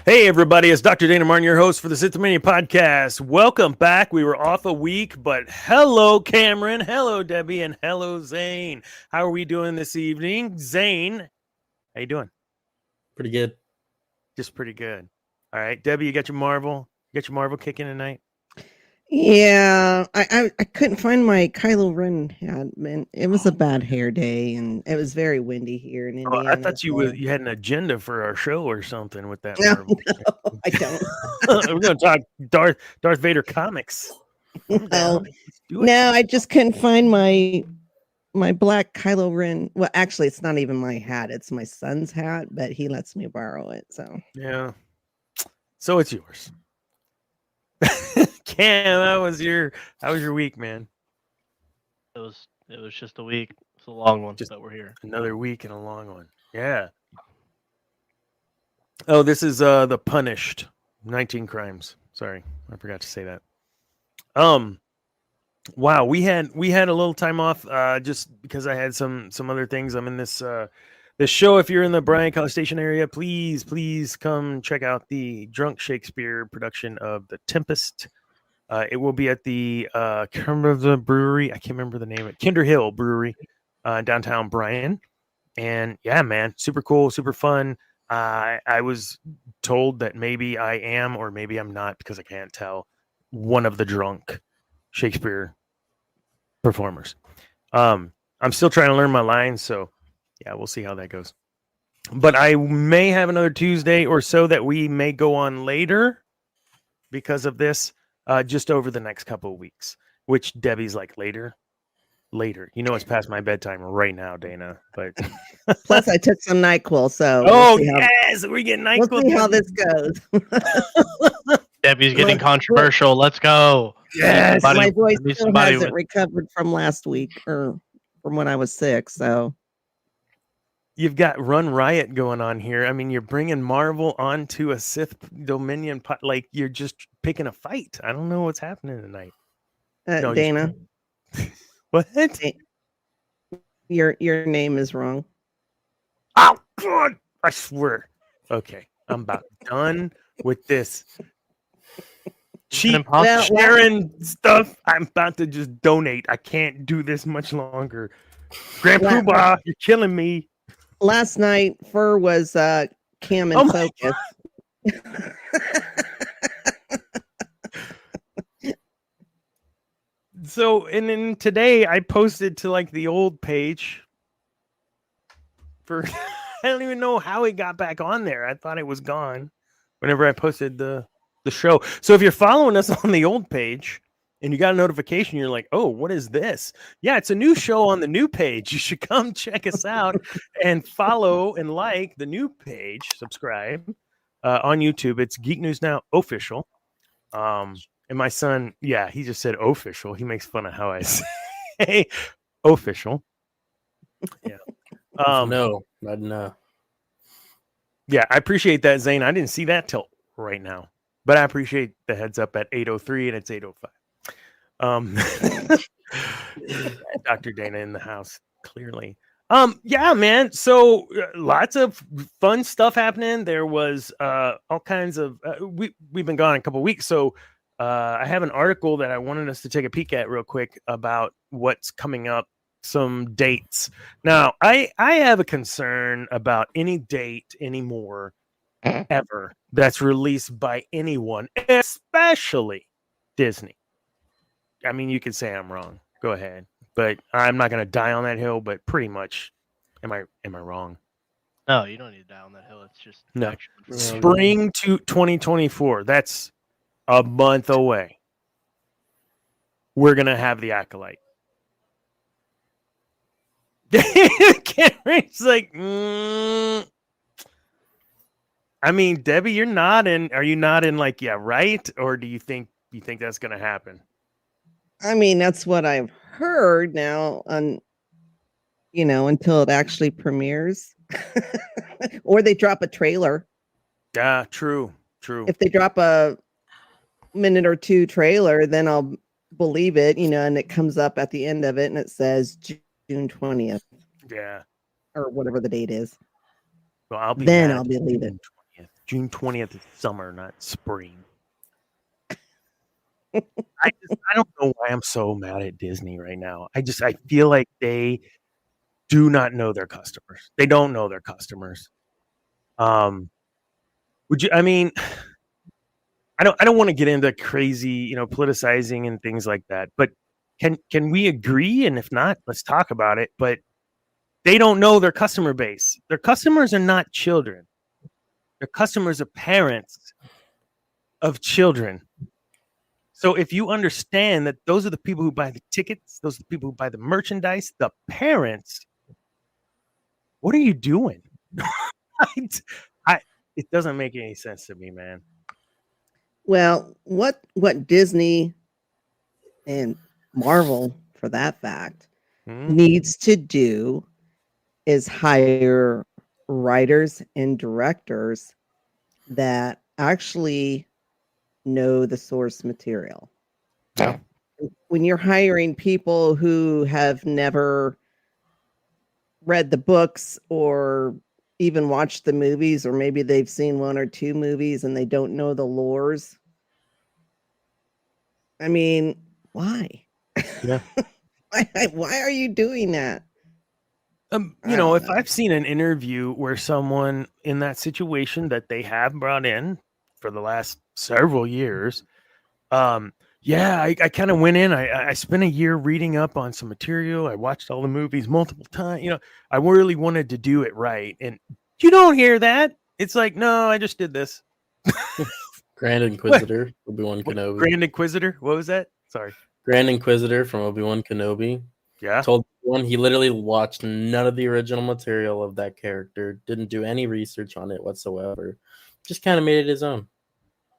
Hey, everybody, it's Dr. Dana Martin, your host for the Sith Dominion podcast. Welcome back. We were off a week, but hello, Cameron. Hello, Debbie, and hello, Zane. How are we doing this evening? Zane, how you doing? Pretty good. Just pretty good. All right, Debbie, you got your Marvel? You got your Marvel kicking tonight? Yeah, I couldn't find my Kylo Ren hat, man. It was a bad hair day, and it was very windy here in Oh, Indiana. I thought you had an agenda for our show or something with that No, Marvel. no, I don't. We're going to talk Darth Vader comics. No, I just couldn't find my black Kylo Ren. Well, actually, it's not even my hat; it's my son's hat, but he lets me borrow it. So yeah, so it's yours. Cam, how was your week, man? It was just a week. It's a long one, but we're here. Another week and a long one. Yeah. Oh, this is the Punished 19 Crimes. Sorry, I forgot to say that. Wow, we had a little time off just because I had some other things. I'm in this show. If you're in the Bryan College Station area, please come check out the Drunk Shakespeare production of The Tempest. It will be at the brewery. I can't remember the name of it. Kinder Hill Brewery, downtown Bryan. And yeah, man, super cool, super fun. I was told that maybe I am or maybe I'm not because I can't tell one of the drunk Shakespeare performers. I'm still trying to learn my lines, so yeah, we'll see how that goes. But I may have another Tuesday or so that we may go on later because of this. Just over the next couple of weeks, which Debbie's like later. You know, it's past my bedtime right now, Dana. But plus, I took some NyQuil, so we're getting NyQuil. We'll see how this goes. Debbie's getting controversial. Let's go. Yes, my voice still hasn't recovered from last week or from when I was sick. So you've got Run Riot going on here. I mean, you're bringing Marvel onto a Sith Dominion, like you're just picking a fight. I don't know what's happening tonight. No, Dana. What? Your name is wrong. Oh God! I swear. Okay, I'm about done with this cheap sharing stuff. I'm about to just donate. I can't do this much longer. Grand Poobah, you're killing me. Last night, Fur was Cam and Focus. So, and then today I posted to like the old page for, I don't even know how it got back on there. I thought it was gone whenever I posted the show. So if you're following us on the old page and you got a notification, you're like, oh, what is this? Yeah, it's a new show on the new page. You should come check us out and follow and like the new page, subscribe on YouTube. It's Geek News Now Official. And my son, yeah, he just said official. He makes fun of how I say official. Yeah. No. Yeah, I appreciate that, Zane. I didn't see that till right now, but I appreciate the heads up at 8:03 and it's 8:05. Dr. Dana in the house, clearly. Yeah, man. So lots of fun stuff happening. There was all kinds of we've been gone a couple of weeks, so I have an article that I wanted us to take a peek at real quick about what's coming up, some dates. Now, I have a concern about any date anymore ever that's released by anyone, especially Disney. I mean, you could say I'm wrong. Go ahead. But I'm not going to die on that hill, but pretty much am I wrong? No, you don't need to die on that hill. It's just no. Spring to 2024. That's a month away. We're going to have the Acolyte. Cameron's like, I mean, Debbie, you're nodding. Are you nodding like, yeah, right? Or do you think that's going to happen? I mean, that's what I've heard now until it actually premieres or they drop a trailer. Yeah, true. If they drop a minute or two trailer, then I'll believe it, and it comes up at the end of it and it says June 20th. Yeah. Or whatever the date is. Well, I'll believe it. June 20th is summer, not spring. I don't know why I'm so mad at Disney right now. I feel like they do not know their customers. They don't know their customers. Would you? I mean, I don't want to get into crazy, politicizing and things like that. But can we agree? And if not, let's talk about it. But they don't know their customer base. Their customers are not children. Their customers are parents of children. So if you understand that those are the people who buy the tickets, those are the people who buy the merchandise, the parents, what are you doing? It doesn't make any sense to me, man. Well, what Disney and Marvel, for that fact, needs to do is hire writers and directors that actually know the source material. Yeah. When you're hiring people who have never read the books or even watched the movies, or maybe they've seen one or two movies and they don't know the lores. I mean, why? Yeah. Why are you doing that? If I've seen an interview where someone in that situation that they have brought in for the last several years, I kind of went in. I spent a year reading up on some material. I watched all the movies multiple times. I really wanted to do it right. And you don't hear that. It's like, no, I just did this. Grand Inquisitor, Obi-Wan Kenobi. Grand Inquisitor? What was that? Sorry. Grand Inquisitor from Obi-Wan Kenobi. Yeah. Told everyone he literally watched none of the original material of that character, didn't do any research on it whatsoever. Just kind of made it his own.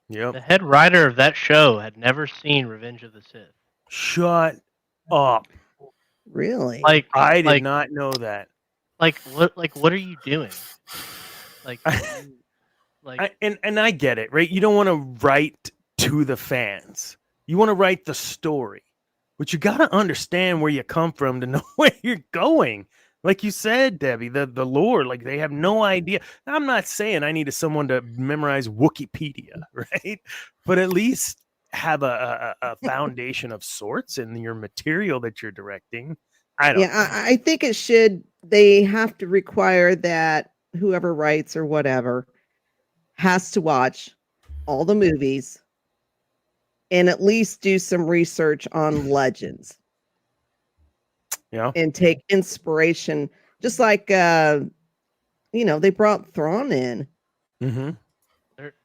Yep. The head writer of that show had never seen Revenge of the Sith. Shut up. Really? I did not know that. What are you doing? And I get it, right? You don't want to write to the fans. You want to write the story. But you got to understand where you come from to know where you're going. Like you said, Debbie, the lore, like they have no idea. I'm not saying I needed someone to memorize Wikipedia, right? But at least have a foundation of sorts in your material that you're directing. I think it should. They have to require that whoever writes or whatever has to watch all the movies and at least do some research on legends. Yeah. And take inspiration, just like they brought Thrawn in. Mm-hmm.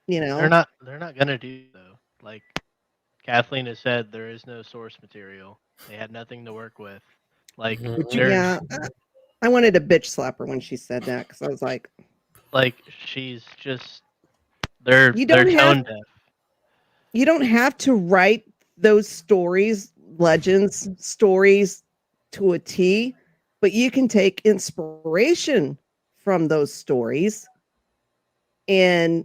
They're not gonna do though. Like Kathleen has said, there is no source material. They had nothing to work with. Like I wanted to bitch slap her when she said that because I was like she's just they're tone deaf. You don't have to write those stories, legends, stories to a T, but you can take inspiration from those stories and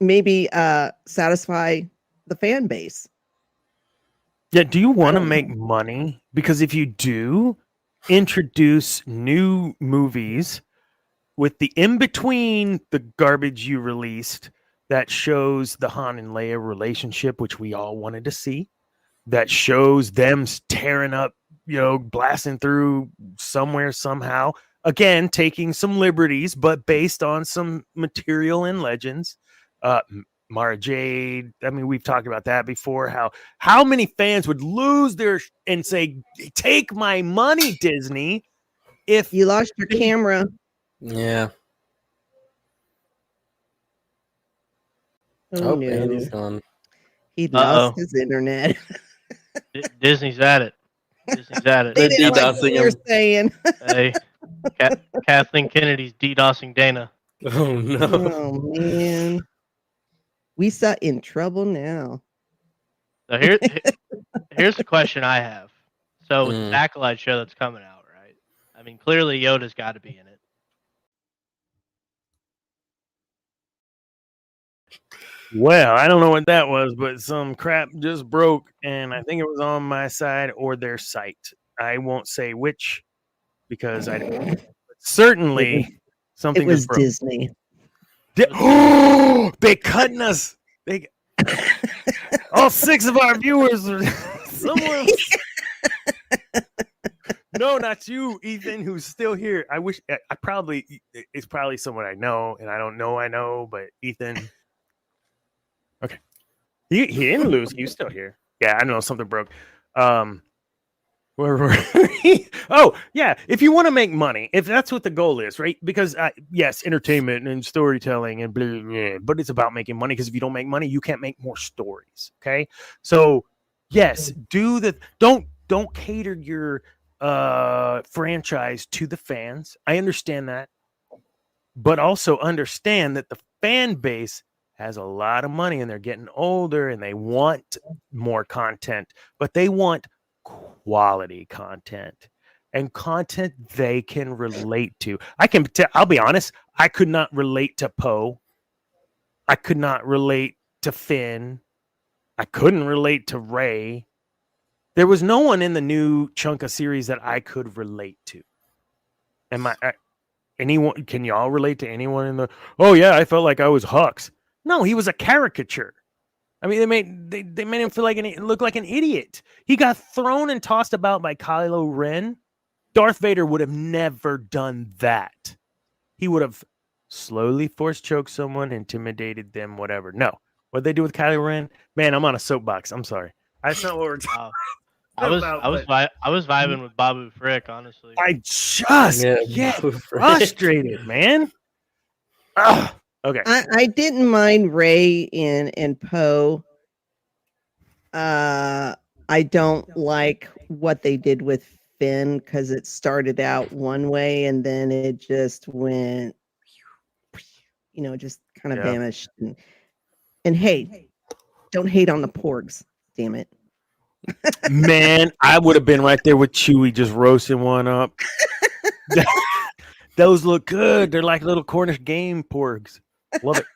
maybe satisfy the fan base. Yeah, do you want to make money? Because if you do, introduce new movies with the in-between the garbage you released that shows the Han and Leia relationship, which we all wanted to see. That shows them tearing up, blasting through somewhere, somehow. Again, taking some liberties, but based on some material and legends. Mara Jade, I mean, we've talked about that before. How many fans would lose and say, take my money, Disney, if you lost your camera. Yeah. Oh, no. Andy's gone. He lost his internet. Disney's at it. Disney's at it. They didn't like what you're saying. Hey, Kathleen Kennedy's DDoSing Dana. Oh, no. Oh, man. We saw in trouble now. So here's the question I have. So with the Acolyte show that's coming out, right? I mean, clearly Yoda's got to be in it. Well, I don't know what that was, but some crap just broke, and I think it was on my side or their site. I won't say which because I don't know. But certainly Something It was just broke. Disney. They cutting us. All 6 of our viewers are someone. No, not you, Ethan, who's still here. I wish it's probably someone I know, and I don't know, but Ethan. Okay. He didn't lose. He was still here. Yeah, I don't know. Something broke. Where were we? Oh, yeah. If you want to make money, if that's what the goal is, right? Because yes, entertainment and storytelling and blah, blah, blah, but it's about making money. Because if you don't make money, you can't make more stories. Okay. So yes, don't cater your franchise to the fans. I understand that, but also understand that the fan base has a lot of money and they're getting older and they want more content, but they want quality content and content they can relate to. I'll be honest, I could not relate to Poe. I could not relate to Finn. I couldn't relate to Rey. There was no one in the new chunk of series that I could relate to. Anyone? Can y'all relate to anyone in the? Oh yeah, I felt like I was Hux. No, he was a caricature. I mean, they made him feel like look like an idiot. He got thrown and tossed about by Kylo Ren. Darth Vader would have never done that. He would have slowly force choked someone, intimidated them, whatever. No, what they do with Kylo Ren, man, I'm on a soapbox. I'm sorry. That's not what we're talking. I was vibing with Babu Frick, honestly. I just get frustrated, man. Ugh. Okay. I didn't mind Rey and Poe. I don't like what they did with Finn because it started out one way and then it just went, just kind of vanished. And hey, don't hate on the porgs, damn it. Man, I would have been right there with Chewie just roasting one up. Those look good. They're like little Cornish game porgs. Love it.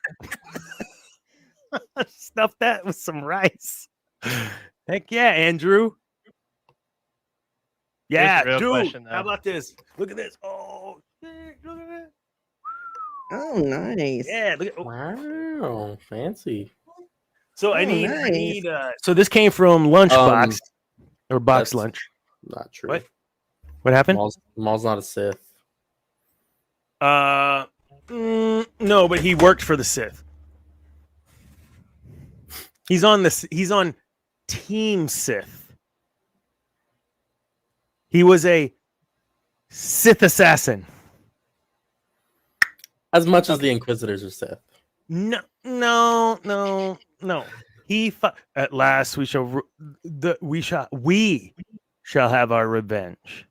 Stuff that with some rice. Heck yeah, Andrew. Yeah, dude. Question, how about this? Look at this. Oh, look at that. Oh, nice. Yeah. Look at, wow, fancy. So I need. So this came from Lunchbox or Box Lunch. Not true. What happened? Maul's not a Sith. No, but he worked for the Sith. He's on Team Sith. He was a Sith assassin. As much as the Inquisitors are Sith. No. At last we shall have our revenge.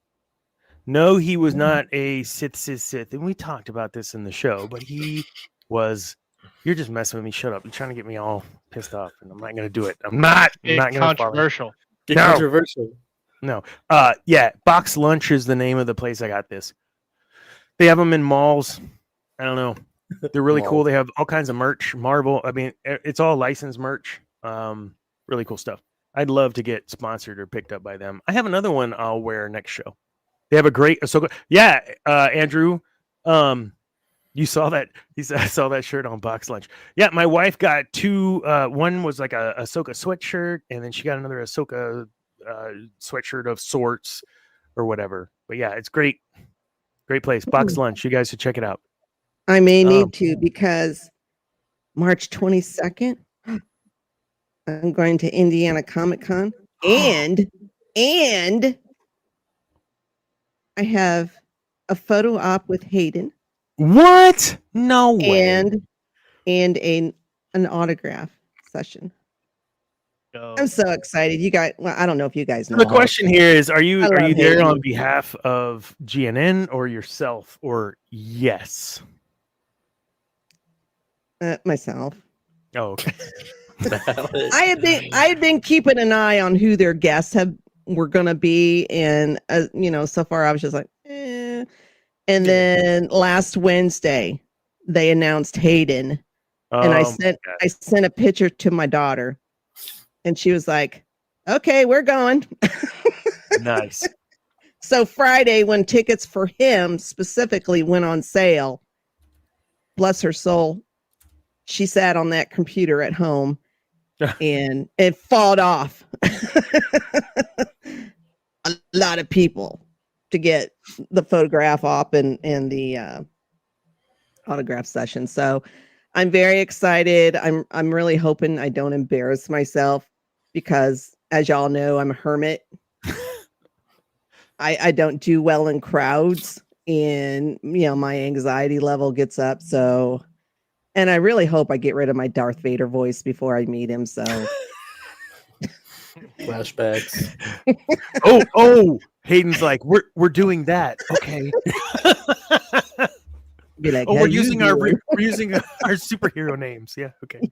No, he was not a Sith, and we talked about this in the show, but he was. You're just messing with me. Shut up! You're trying to get me all pissed off, and I'm not going to do it. I'm not going to. Controversial. Controversial. No. Yeah. Box Lunch is the name of the place I got this. They have them in malls. I don't know. They're really cool. They have all kinds of merch. Marvel. I mean, it's all licensed merch. Really cool stuff. I'd love to get sponsored or picked up by them. I have another one I'll wear next show. They have a great Ahsoka. Yeah, Andrew. You saw that? I saw that shirt on Box Lunch. Yeah, my wife got 2. One was like a Ahsoka sweatshirt, and then she got another Ahsoka sweatshirt of sorts or whatever. But yeah, it's great. Great place. Box Lunch. You guys should check it out. I may need to because March 22nd, I'm going to Indiana Comic Con and I have a photo op with Hayden. What? No way. And an autograph session. I'm so excited. You guys, well, I don't know if you guys know. The question here is, are you there on behalf of GNN or yourself or yes? Myself. Oh, okay. I had been keeping an eye on who their guests were going to be, and so far I was just like, eh. And then last Wednesday they announced Hayden, and I sent a picture to my daughter, and she was like, "Okay, we're going." Nice. So Friday, when tickets for him specifically went on sale, bless her soul, she sat on that computer at home and it fought off a lot of people to get the photograph op and the autograph session. So I'm very excited. I'm really hoping I don't embarrass myself because, as y'all know, I'm a hermit. I don't do well in crowds, and my anxiety level gets up. So, and I really hope I get rid of my Darth Vader voice before I meet him. So, Flashbacks. Oh, Hayden's like, we're doing that. Okay. be like, we're using our doing?" superhero names. Yeah. Okay.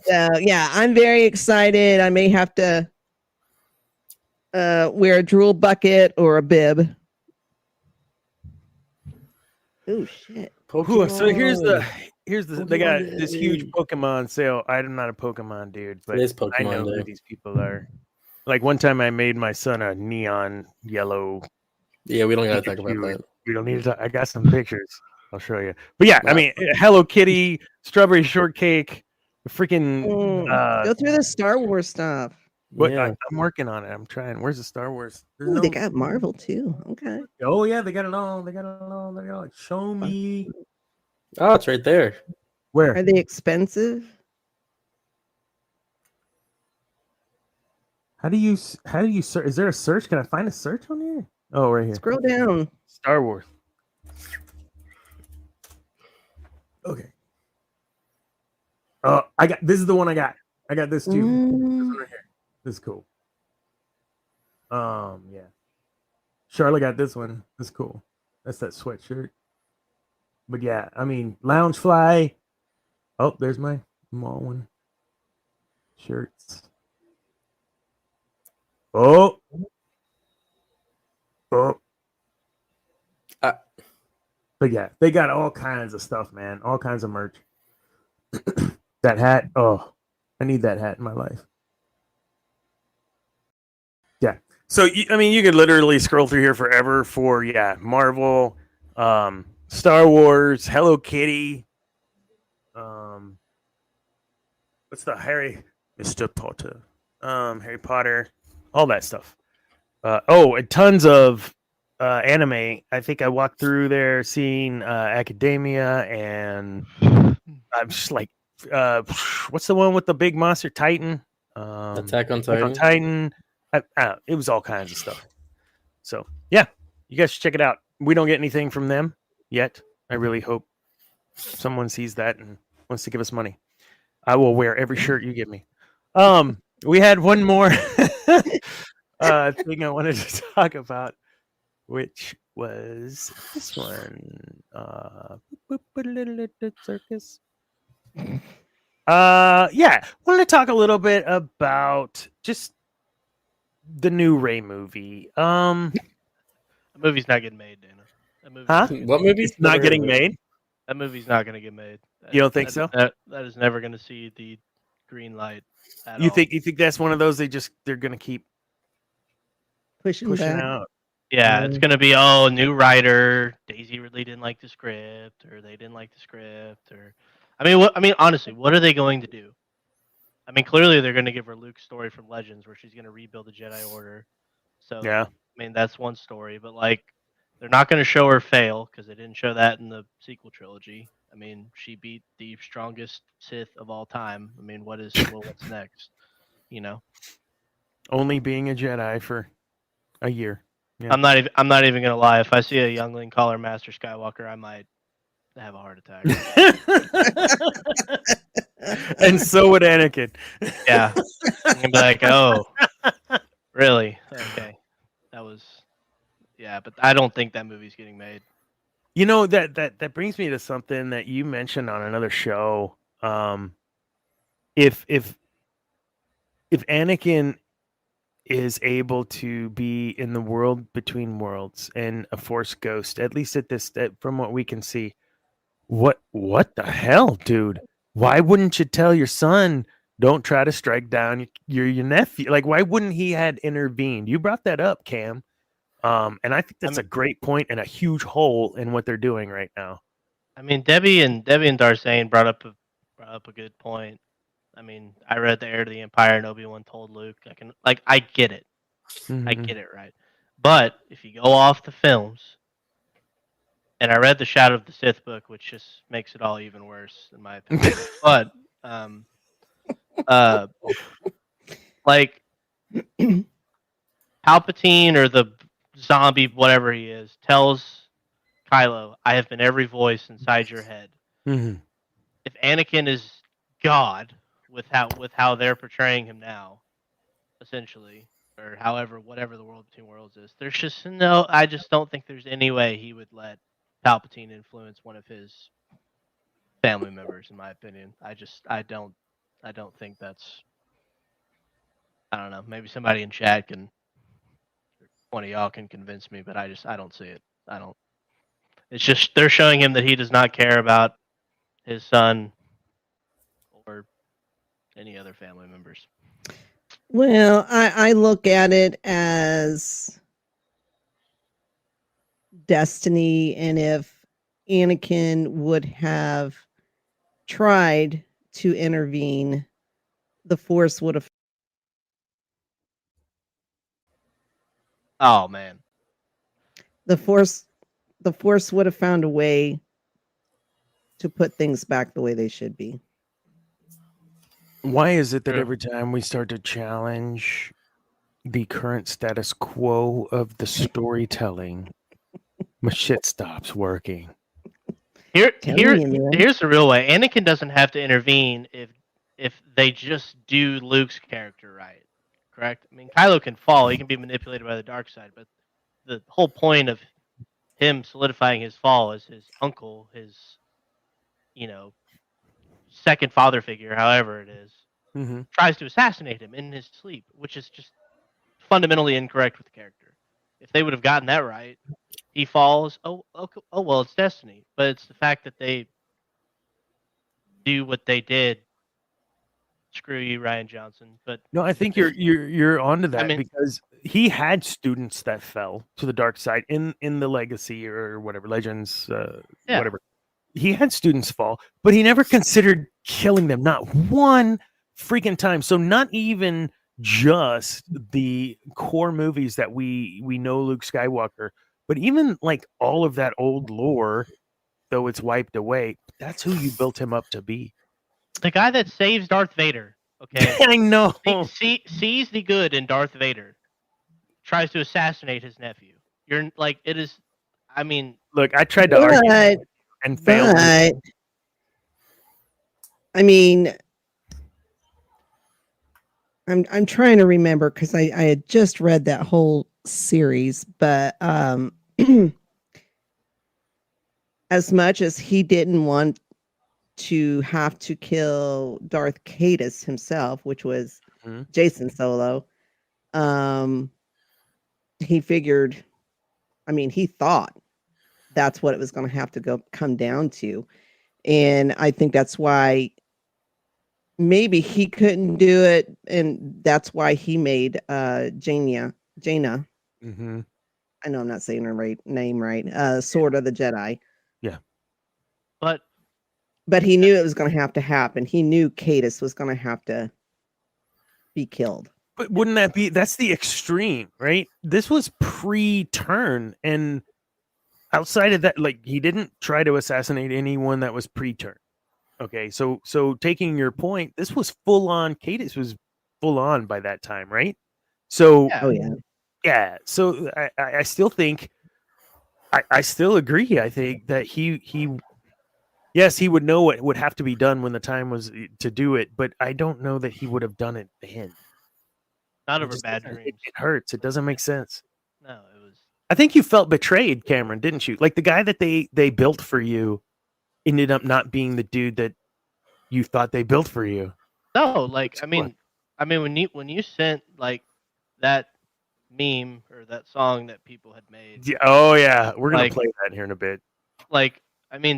So yeah, I'm very excited. I may have to wear a drool bucket or a bib. Oh shit. Ooh, so here's the they got Pokemon this Day. huge Pokemon sale. I'm not a Pokemon dude, but It is I know Pokemon who Day. these people are. Like one time I made my son a neon yellow. Yeah, we don't gotta talk about Pikachu. that. We don't need to talk. I got some pictures. I'll show you. But yeah, I Wow. mean, Hello Kitty, strawberry shortcake, freaking Go through the Star Wars stuff. what Yeah. I'm working on it. I'm trying. Where's the Star Wars? There's Ooh, no- they got Marvel too. Okay. Oh yeah, they got it all. They got it all. They got it. Show me Oh, it's right there. where. Are they expensive? How do you search? Is there a search? Can I find a search on here? Oh, right here. Scroll down. Star Wars. Okay. Oh, this is the one I got. I got this too. This one right here. This is cool. Yeah. Charlotte got this one. That's cool. That's that sweatshirt. But yeah, I mean, Loungefly. Oh, there's my Maul one. Shirts. Oh. But yeah, they got all kinds of stuff, man. All kinds of merch. That hat. Oh, I need that hat in my life. Yeah. So, I mean, you could literally scroll through here forever for, Marvel, Star Wars, Hello Kitty. What's the Mr. Potter, Harry Potter, all that stuff. And tons of anime. I think I walked through there seeing Academia, and I'm just like, what's the one with the big monster Titan? Attack on Attack on Titan. Titan. It was all kinds of stuff. So yeah, you guys should check it out. We don't get anything from them yet. I really hope someone sees that and wants to give us money. I will wear every shirt you give me. We had one more thing I wanted to talk about, which was this one. Circus. Yeah, wanted to talk a little bit about just the new Rey movie. The movie's not getting made, Dana. That movie's Huh? What movie? It's not getting made. That movie's not going to get made. You don't think so? That is never going to see the green light. At You all. think that's one of those they're gonna keep Pushing pushing back. out? Yeah, it's gonna be new writer. Daisy really didn't like the script, or they didn't like the script, or honestly, what are they going to do? I mean, clearly they're going to give her Luke's story from Legends, where she's going to rebuild the Jedi Order. So Yeah. I mean, that's one story, but they're not going to show her fail because they didn't show that in the sequel trilogy. I mean, she beat the strongest Sith of all time. I mean, what's next? Only being a Jedi for a year. Yeah. I'm not even gonna lie. If I see a youngling call her Master Skywalker, I might have a heart attack. And so would Anakin. Yeah, I'm gonna be like, oh, really? Okay, that was, yeah. But I don't think that movie's getting made. You know, that brings me to something that you mentioned on another show. If Anakin is able to be in the world between worlds and a Force ghost, at least from what we can see, what the hell, dude? Why wouldn't you tell your son, don't try to strike down your nephew? Like, why wouldn't he had intervened? You brought that up, Cam. And I think that's a great point and a huge hole in what they're doing right now. I mean, Debbie and Darsane brought up a good point. I mean, I read The Heir to the Empire and Obi-Wan told Luke. I get it. I Mhm. get it, right? But if you go off the films, and I read the Shadow of the Sith book, which just makes it all even worse, in my opinion. But um, uh, like Palpatine or the zombie, whatever he is, tells Kylo, "I have been every voice inside your head." Mhm. If Anakin is God with how they're portraying him now, essentially, or however whatever the world between worlds is, there's just no. I just don't think there's any way he would let Palpatine influence one of his family members. In my opinion, I don't think that's. I don't know. Maybe somebody in chat can, one of y'all can convince me, but I don't see it. I don't. It's just they're showing him that he does not care about his son or any other family members. Well, I look at it as destiny, and if Anakin would have tried to intervene, the Force would have. Oh man, The Force, the Force would have found a way to put things back the way they should be. Why is it that True. every time we start to challenge the current status quo of the storytelling, my shit stops working? Telling you, man. Here's the real way. Anakin doesn't have to intervene if they just do Luke's character right. Correct? I mean, Kylo can fall. He can be manipulated by the dark side, but the whole point of him solidifying his fall is his uncle, his you know second father figure, however it is, Mm-hmm. tries to assassinate him in his sleep, which is just fundamentally incorrect with the character. If they would have gotten that right, he falls. Oh well, it's destiny. But it's the fact that they do what they did. Screw you, Ryan Johnson. But No, I think you're onto I that mean, because he had students that fell to the dark side in the legacy or whatever legends, yeah, whatever. He had students fall, but he never considered killing them. Not one freaking time. So not even just the core movies that we know Luke Skywalker, but even like all of that old lore, though it's wiped away. That's who you built him up to be. the guy that saves Darth Vader. Okay, I know. sees the good in Darth Vader, tries to assassinate his nephew. You're like it is. I mean, Look, I tried to argue But, and failed. but, I mean, I'm trying to remember because I had just read that whole series, but as much as he didn't want to have to kill Darth Cadus himself, which was Mhm. Jason Solo, um, he figured, I mean, he thought that's what it was going to have to come down to. And I think that's why maybe he couldn't do it. And that's why he made Jaina. Mhm. I know I'm not saying her name right. Sword of the Jedi. Yeah. but But he knew it was going to have to happen. He knew Cadus was going to have to be killed. But wouldn't that be that's the extreme, right? This was pre-turn, and outside of that, like he didn't try to assassinate anyone that was pre-turn. Okay, so taking your point, this was full on. Cadus was full on by that time, right? So yeah, Oh yeah. yeah, so I still think I still agree. I think that he yes, he would know what would have to be done when the time was to do it, but I don't know that he would have done it then. not It over just bad doesn't. dreams. It hurts. It doesn't make sense. No, it was. I think you felt betrayed, Cameron, didn't you? Like the guy that they built for you ended up not being the dude that you thought they built for you. No, like So what? when you sent like that meme or that song that people had made, Yeah, oh yeah, we're gonna like play that here in a bit. like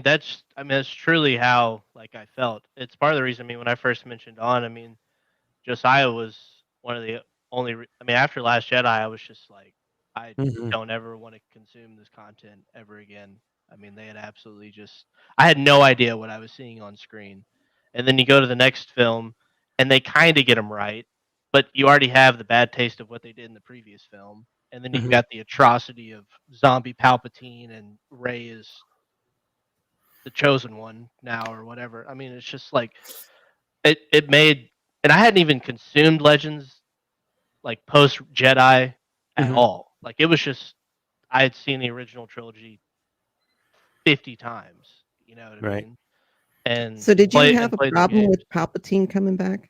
that's truly how like I felt. It's part of the reason. I mean, when I first mentioned on, I mean, Josiah was one of the only. I mean, after Last Jedi, I was just like, I Mhm. don't ever want to consume this content ever again. I mean, they had absolutely just. I had no idea what I was seeing on screen. And then you go to the next film, and they kind of get them right, but you already have the bad taste of what they did in the previous film. And then you've Mhm. got the atrocity of zombie Palpatine, and Rey is the chosen one now, or whatever. I mean, it's just like it made. And I hadn't even consumed Legends like post Jedi at Mhm. all. Like it was just I had seen the original trilogy 50 times. You know what I Right. mean? And So did you have a played the problem games. with Palpatine coming back?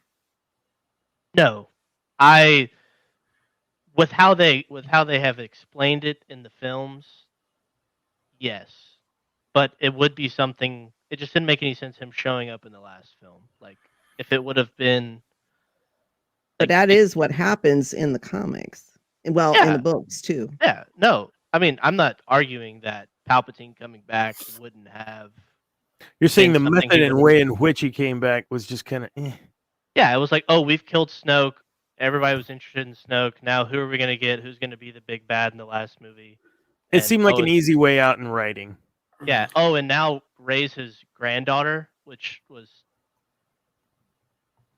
No, I with how they have explained it in the films. Yes, but it would be something. It just didn't make any sense him showing up in the last film. Like if it would have been But like that is what happens in the comics. And well, in yeah, the books too. yeah. No, I mean I'm not arguing that Palpatine coming back wouldn't have. You're saying Been the something method he and would've- way in which he came back was just kind of. Yeah, it was like, oh, we've killed Snoke. Everybody was interested in Snoke. Now, who are we gonna get? Who's gonna be the big bad in the last movie? It And seemed like an easy way out in writing. yeah. Oh, and now Rey's his granddaughter, which was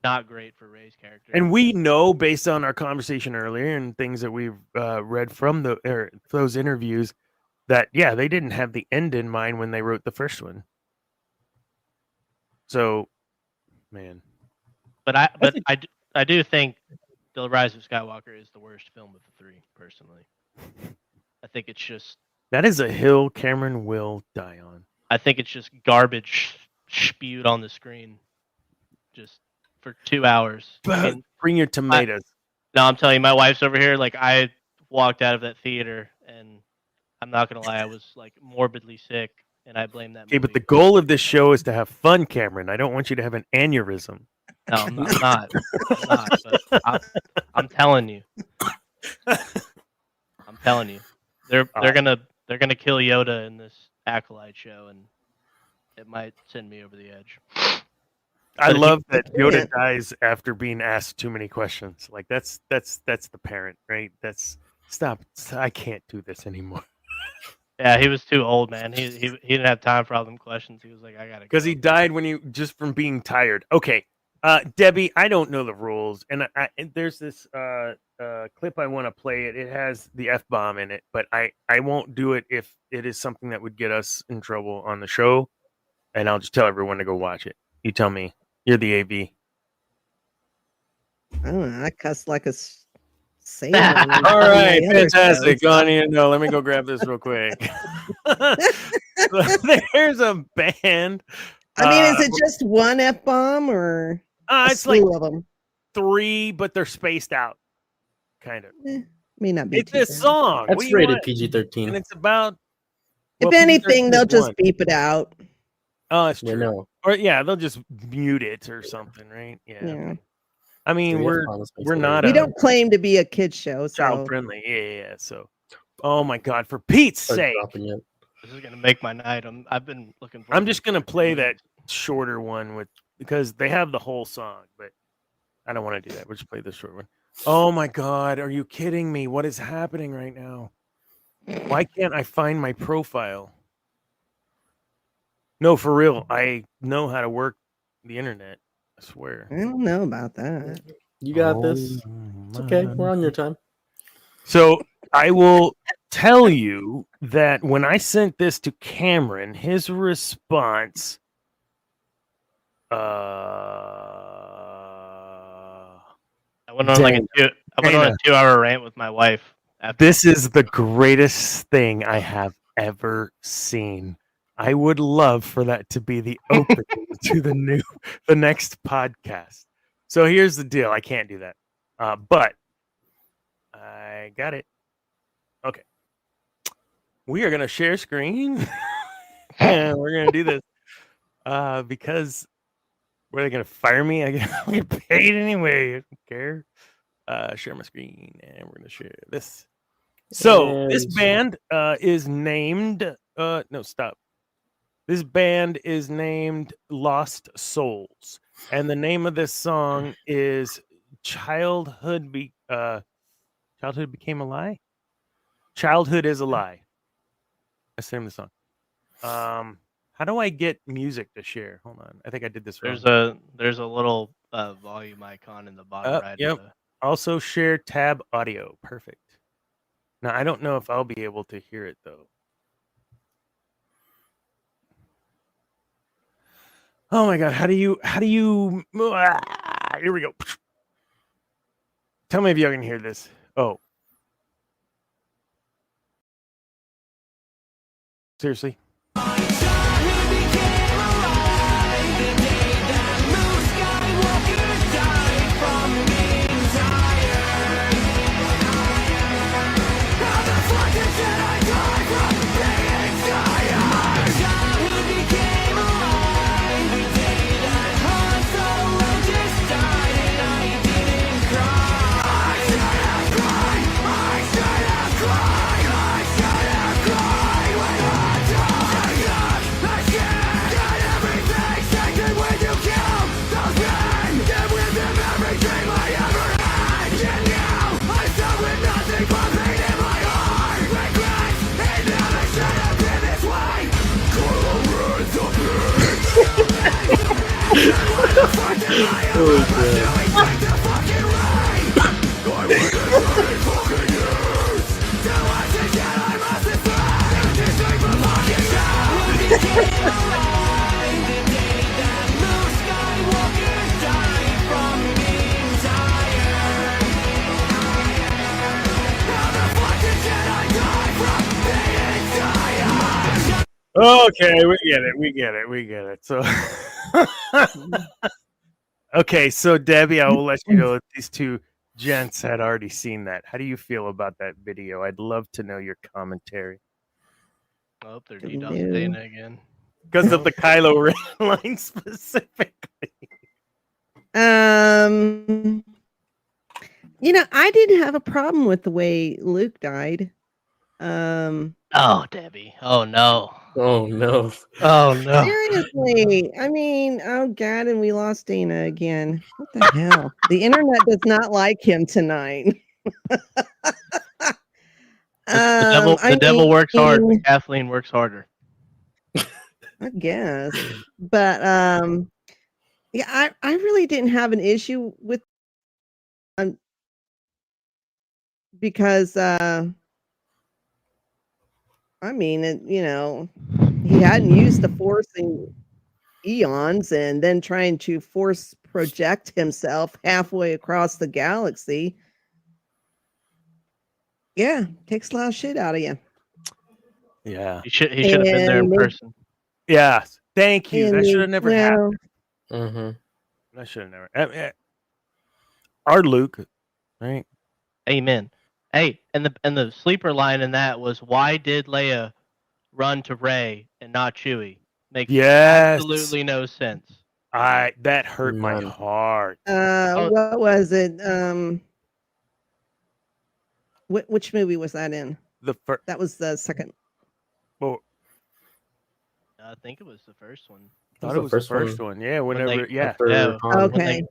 not great for Rey's character. And we know, based on our conversation earlier and things that we've read from those interviews, that they didn't have the end in mind when they wrote the first one. So, man, But I do think The Rise of Skywalker is the worst film of the three, personally. I think it's just that is a hill Cameron will die on. I think it's just garbage spewed on the screen, just for 2 hours. I mean, Bring your tomatoes. no, I'm telling you, my wife's over here. Like I walked out of that theater, and I'm not gonna lie, I was like morbidly sick, and I blame that Okay, movie. but the goal of this show is to have fun, Cameron. I don't want you to have an aneurysm. No, I'm not. But I'm telling you. I'm telling you. They're gonna kill Yoda in this Acolyte show, and it might send me over the edge. I But if love that you- Yoda dies after being asked too many questions. Like that's the parent, right? That's stop. I can't do this anymore. Yeah, he was too old, man. He didn't have time for all them questions. He was like, I gotta go. Because he died when he just from being tired. Okay, Debbie, I don't know the rules, and there's this clip I want to play. It has the F-bomb in it, but I won't do it if it is something that would get us in trouble on the show, and I'll just tell everyone to go watch it. You tell me. You're the AV. I don't know. I cuss like a sailor. All right, fantastic. On you know, let me go grab this real quick. There's a band. I mean, is it just one F-bomb or a It's like slew of them? 3, but they're spaced out, kind of. May not be. It's too a bad. song. What That's do you rated want? PG-13. And it's about. If well, anything, PG-13 they'll is just one. beep it out. Oh, that's You true. know. Or they'll just mute it or something, right? Yeah. Yeah. I mean, Three we're F-bombs makes we're it not We a don't claim to be a kid show, child so friendly. Yeah. So, oh my God, for Pete's Start sake, dropping it. This is gonna make my night. I've been looking for. I'm just gonna play that shorter one because they have the whole song, but I don't want to do that. We'll just play the short one. Oh my God, are you kidding me? What is happening right now? Why can't I find my profile? No, for real. I know how to work the internet. I swear. I don't know about that. You got this. It's okay. We're on your time. So I will tell you that when I sent this to Cameron, his response. I went on like Dang. I went on a 2-hour rant with my wife. This is the greatest thing I have ever seen. I would love for that to be the opening to the next podcast. So here's the deal. I can't do that. But I got it. Okay. We are going to share screen. And we're going to do this because were they going to fire me? I get paid anyway. I don't care. Share my screen and we're going to share this. So this band is named no, stop. This band is named Lost Souls, and the name of this song is Childhood Became a Lie? Childhood is a Lie. That's the name of the song. How do I get music to share? Hold on. I think I did this wrong. There's a little volume icon in the bottom right. Yep. Of the... Also share tab audio. Perfect. Now I don't know if I'll be able to hear it though. Oh my god, how do you here we go. Tell me if y'all can hear this. Oh. Seriously? Okay, we get it. So okay, so Debbie, I will let you know that these two gents had already seen that. How do you feel about that video? I'd love to know your commentary. Oh, they're DDoS Dana again. Because of the Kylo Ren line specifically. You know, I didn't have a problem with the way Luke died. Oh, Debbie. Oh no. Oh no. Oh no. Seriously. I mean, oh god, and we lost Dana again. What the hell? The internet does not like him tonight. The devil works hard, but Kathleen works harder. I guess. But yeah, I really didn't have an issue with because I mean, you know, he hadn't used the force in eons, and then trying to force project himself halfway across the galaxy. Yeah, takes a lot of shit out of you. Yeah. He should have been there in person. Yeah. Thank you. That should have never happened. Mm-hmm. That should have never. Our Luke, right? Amen. Hey, and the sleeper line in that was, why did Leia run to Rey and not Chewie? Makes absolutely no sense. That hurt my heart. What was it? Which movie was that in? That was the second. Well, I think it was the first one. I thought it was the first one. Yeah, whenever. Okay.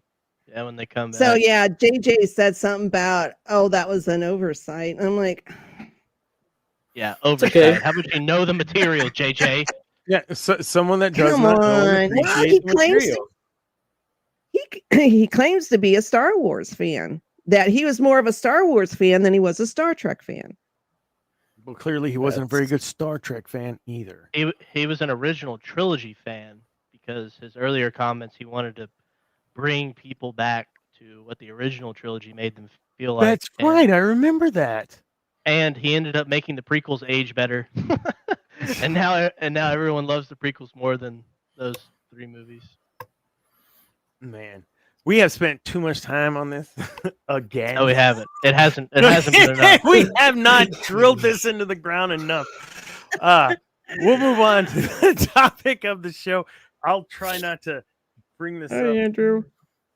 When they come back. So yeah, JJ said something about, oh, that was an oversight. I'm like, yeah, oversight. Okay. How about you know the material, JJ? Yeah, so someone that does come not on. know Well, he claims to be a Star Wars fan. That he was more of a Star Wars fan than he was a Star Trek fan. Well, clearly he wasn't a very good Star Trek fan either. He was an original trilogy fan, because his earlier comments, he wanted to bring people back to what the original trilogy made them feel like. That's right. I remember that. And he ended up making the prequels age better. and now everyone loves the prequels more than those three movies. Man, we have spent too much time on this again. No, we haven't. It hasn't been enough. We have not drilled this into the ground enough. We'll move on to the topic of the show. I'll try not to bring this up. Andrew.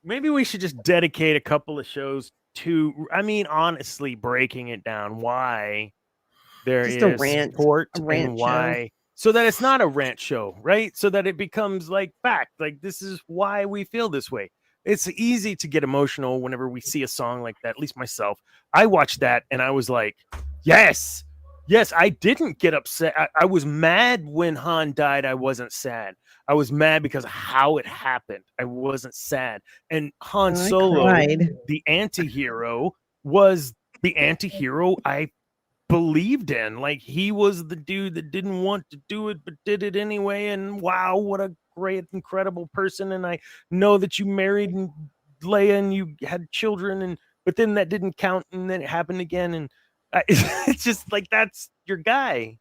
Maybe we should just dedicate a couple of shows to, honestly, breaking it down. Why there is support and why. So that it's not a rant show, right? So that it becomes like fact. Like, this is why we feel this way. It's easy to get emotional whenever we see a song like that. At least myself. I watched that and I was like, yes, Yes, I didn't get upset. I was mad when Han died. I wasn't sad. I was mad because of how it happened. I wasn't sad. And Han I Solo, cried. the anti-hero, was the anti-hero I believed in. Like, he was the dude that didn't want to do it but did it anyway. And wow, what a great, incredible person. And I know that you married Leia and you had children, and but then that didn't count, and then it happened again. And it's just like, that's your guy.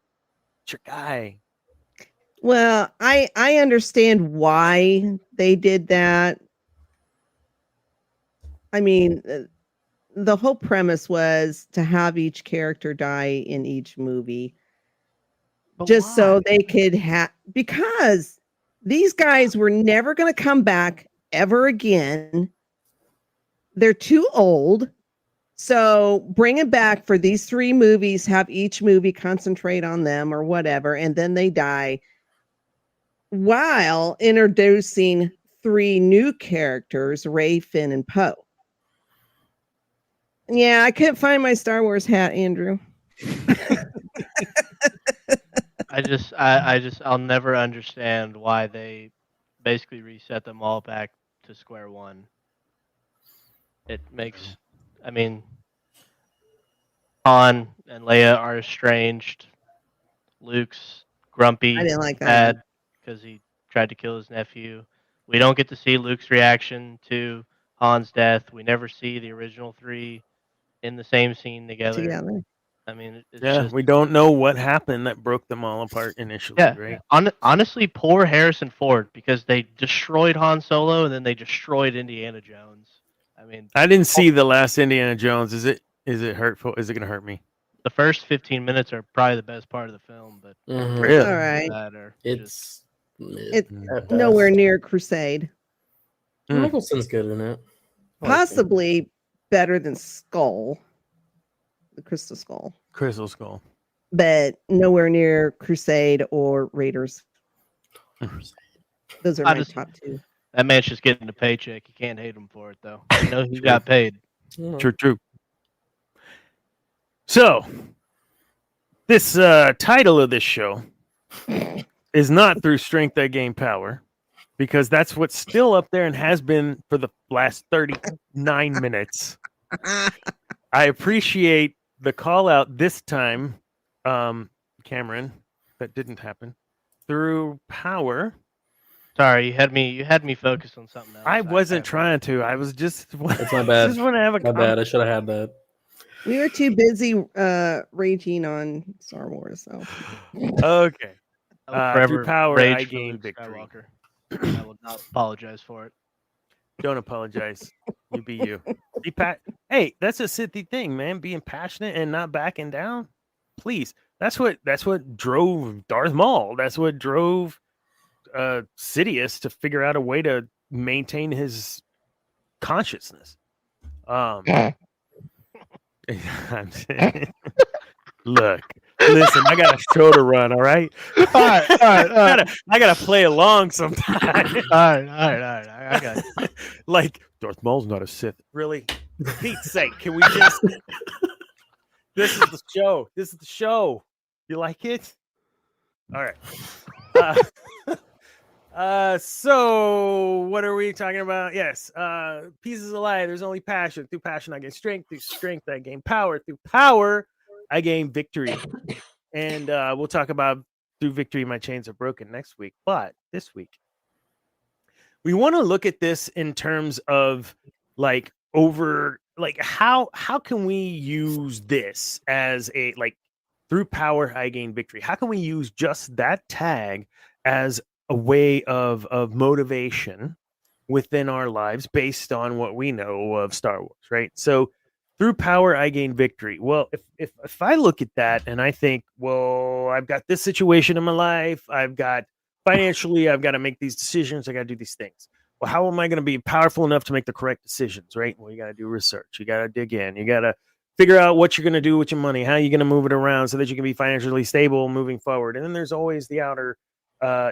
It's your guy. Well, I understand why they did that. I mean, the whole premise was to have each character die in each movie, But just so why? they could have, because these guys were never going to come back ever again. They're too old. So bring it back for these 3 movies, have each movie concentrate on them or whatever, and then they die, while introducing 3 new characters, Rey, Finn, and Poe. Yeah, I couldn't find my Star Wars hat, Andrew. I'll never understand why they basically reset them all back to square one. It makes, I mean, Han and Leia are estranged. Luke's grumpy, I didn't like that. sad because he tried to kill his nephew. We don't get to see Luke's reaction to Han's death. We never see the original 3 in the same scene together. I mean, it's just, We don't know what happened that broke them all apart initially, yeah. right? Honestly, poor Harrison Ford, because they destroyed Han Solo and then they destroyed Indiana Jones. I mean, I didn't see the last Indiana Jones. Is it hurtful? Is it going to hurt me? the first 15 minutes are probably the best part of the film, but Really? All right. that are just, It's at nowhere best. near Crusade. Nicholson's good in it. I like him. Possibly better than Skull, the Crystal Skull, Crystal Skull. but nowhere near Crusade or Raiders. Those are I my just- top 2. that man's just getting a paycheck. You can't hate him for it, though. You know he got paid. Mhm. True. So, this title of this show is not through strength I gain power, because that's what's still up there and has been for the last 39 minutes. I appreciate the call out this time, Cameron. That didn't happen. Through power. Sorry, you had me focused on something else. I wasn't trying to. I was just. That's my bad. Just want to have a My bad. I should have had that. We were too busy raging on Star Wars. So Okay. I will forever through power, rage I for gain Luke victory. Skywalker. I will not apologize for it. Don't apologize. You be you. Hey, that's a Sithy thing, man. Being passionate and not backing down. Please. That's what drove Darth Maul. That's what drove Sidious to figure out a way to maintain his consciousness. Look, listen, I got a show to run, all right? All right. I gotta play along sometime. All right. I got you. Like, Darth Maul's not a Sith. Really? For Pete's sake, can we just... This is the show. This is the show. You like it? All right. So what are we talking about? Yes. Pieces of life. There's only passion. Through passion, I gain strength. Through strength, I gain power. Through power, I gain victory. And we'll talk about through victory, my chains are broken next week. But this week, we want to look at this in terms of like how can we use this as a through power, I gain victory. How can we use just that tag as a way of motivation within our lives based on what we know of Star Wars, right? So through power, I gain victory. Well, if I look at that and I think, well, I've got this situation in my life, I've got financially, I've got to make these decisions, I got to do these things. Well, how am I going to be powerful enough to make the correct decisions, right? Well, you got to do research. You got to dig in. You got to figure out what you're going to do with your money, how you're going to move it around so that you can be financially stable moving forward. And then there's always the outer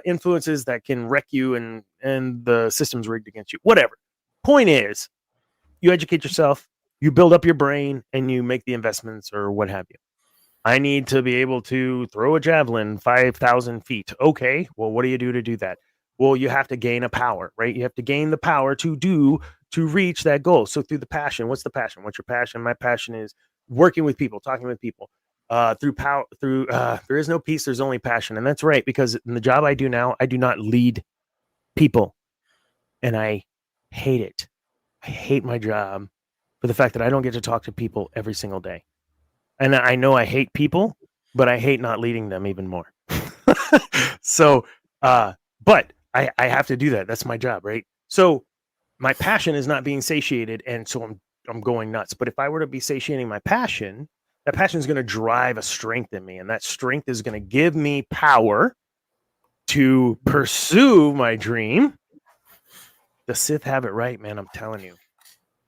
influences that can wreck you and the system's rigged against you. Whatever. Point is, you educate yourself, you build up your brain, and you make the investments or what have you. I need to be able to throw a javelin 5,000 feet. Okay, well, what do you do to do that? Well, you have to gain a power, right? You have to gain the power to reach that goal. So through the passion, what's the passion? What's your passion? My passion is working with people, talking with people. Through power, there is no peace, there's only passion. And that's right, because in the job I do now, I do not lead people. And I hate it. I hate my job for the fact that I don't get to talk to people every single day. And I know I hate people, but I hate not leading them even more. So, but I have to do that. That's my job, right? So my passion is not being satiated, and so I'm going nuts. But if I were to be satiating my passion, that passion is going to drive a strength in me, and that strength is going to give me power to pursue my dream. The Sith have it right, man. I'm telling you.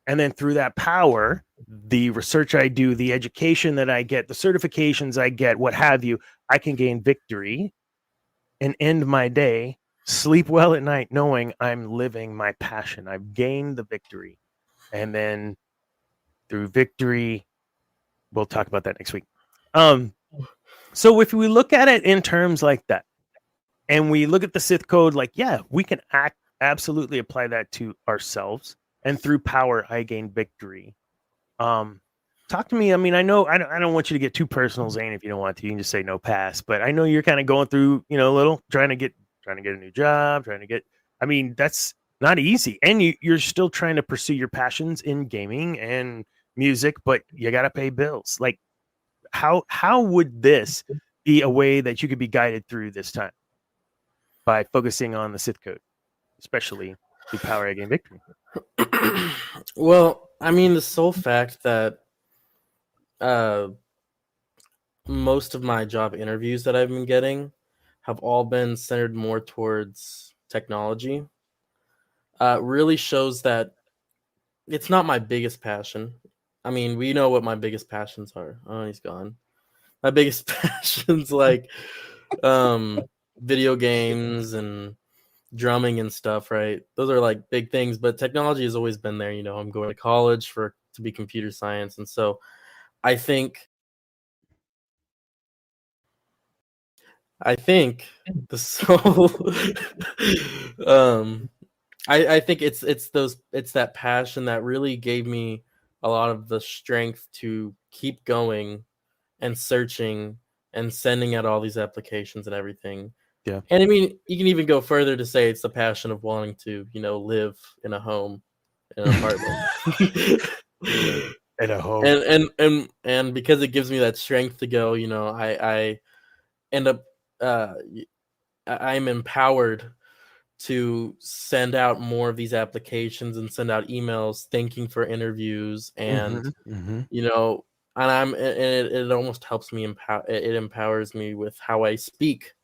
And then through that power, the research I do, the education that I get, the certifications I get, what have you, I can gain victory and end my day, sleep well at night, knowing I'm living my passion. I've gained the victory. And then through victory, we'll talk about that next week. So if we look at it in terms like that, and we look at the Sith Code, like, yeah, we can absolutely apply that to ourselves. And through power, I gain victory. Talk to me. I mean, I know I don't want you to get too personal, Zane. If you don't want to, you can just say no pass. But I know you're kind of going through, a little trying to get a new job, I mean, that's not easy, and you're still trying to pursue your passions in gaming and music, but you got to pay bills. Like, how would this be a way that you could be guided through this time by focusing on the Sith Code, especially through power, I gain victory? Well, I mean, the sole fact that most of my job interviews that I've been getting have all been centered more towards technology really shows that it's not my biggest passion. I mean, we know what my biggest passions are. Oh, he's gone. My biggest passions, like video games and drumming and stuff, right? Those are like big things, but technology has always been there. I'm going to college to be computer science, and so I think the soul I think it's that passion that really gave me a lot of the strength to keep going and searching and sending out all these applications and everything. Yeah. And I mean, you can even go further to say it's the passion of wanting to, live in a home, in an apartment. In a home. And because it gives me that strength to go, I end up I'm empowered to send out more of these applications and send out emails thanking for interviews, and and it almost helps me it empowers me with how I speak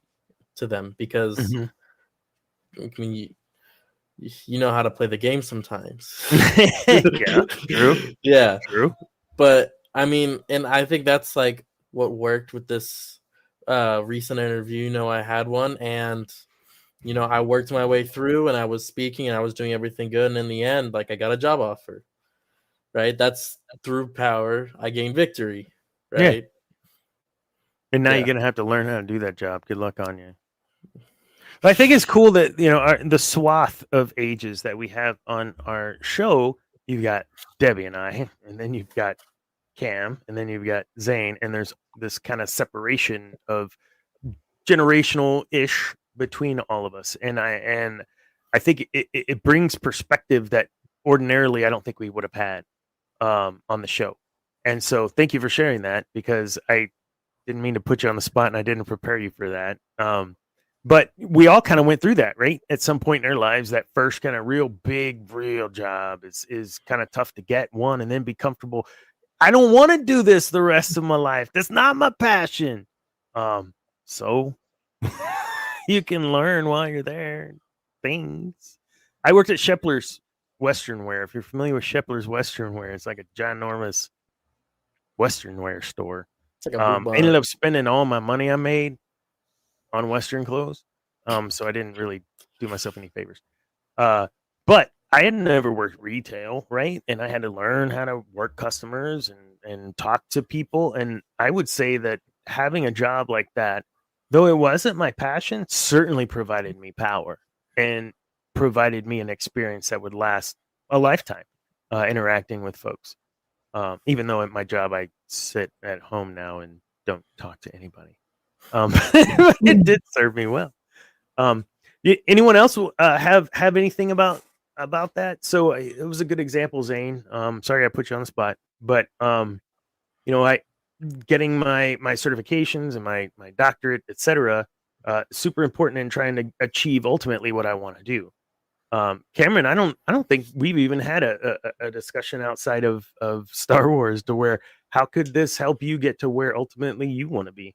to them, because I mean, you know how to play the game sometimes. Yeah, true. Yeah, true. But I mean, and I think that's like what worked with this recent interview. I had one, and I worked my way through, and I was speaking, and I was doing everything good, and in the end, like, I got a job offer. Right? That's through power. I gained victory. Right? Yeah. And now you're gonna have to learn how to do that job. Good luck on you. But I think it's cool that the swath of ages that we have on our show. You've got Debbie and I, and then you've got Cam, and then you've got Zane, and there's this kind of separation of generational ish between all of us, and I think it brings perspective that ordinarily I don't think we would have had on the show. And so thank you for sharing that, because I didn't mean to put you on the spot, and I didn't prepare you for that. But we all kind of went through that, right? At some point in our lives, that first kind of real job is kind of tough to get one, and then be comfortable. I don't want to do this the rest of my life. That's not my passion. So you can learn while you're there things. I worked at Shepler's Western Wear. If you're familiar with Shepler's Western Wear, it's like a ginormous Western wear store. It's like I ended up spending all my money I made on Western clothes. So I didn't really do myself any favors. But I had never worked retail, right? And I had to learn how to work customers and talk to people. And I would say that having a job like that, though it wasn't my passion, certainly provided me power and provided me an experience that would last a lifetime, interacting with folks. Even though at my job I sit at home now and don't talk to anybody. It did serve me well. Anyone else have anything about that? So it was a good example, Zane. Sorry I put you on the spot, but I getting my certifications and my doctorate, etc. Super important in trying to achieve ultimately what I want to do. Cameron, I don't think we've even had a discussion outside of Star Wars to where how could this help you get to where ultimately you want to be?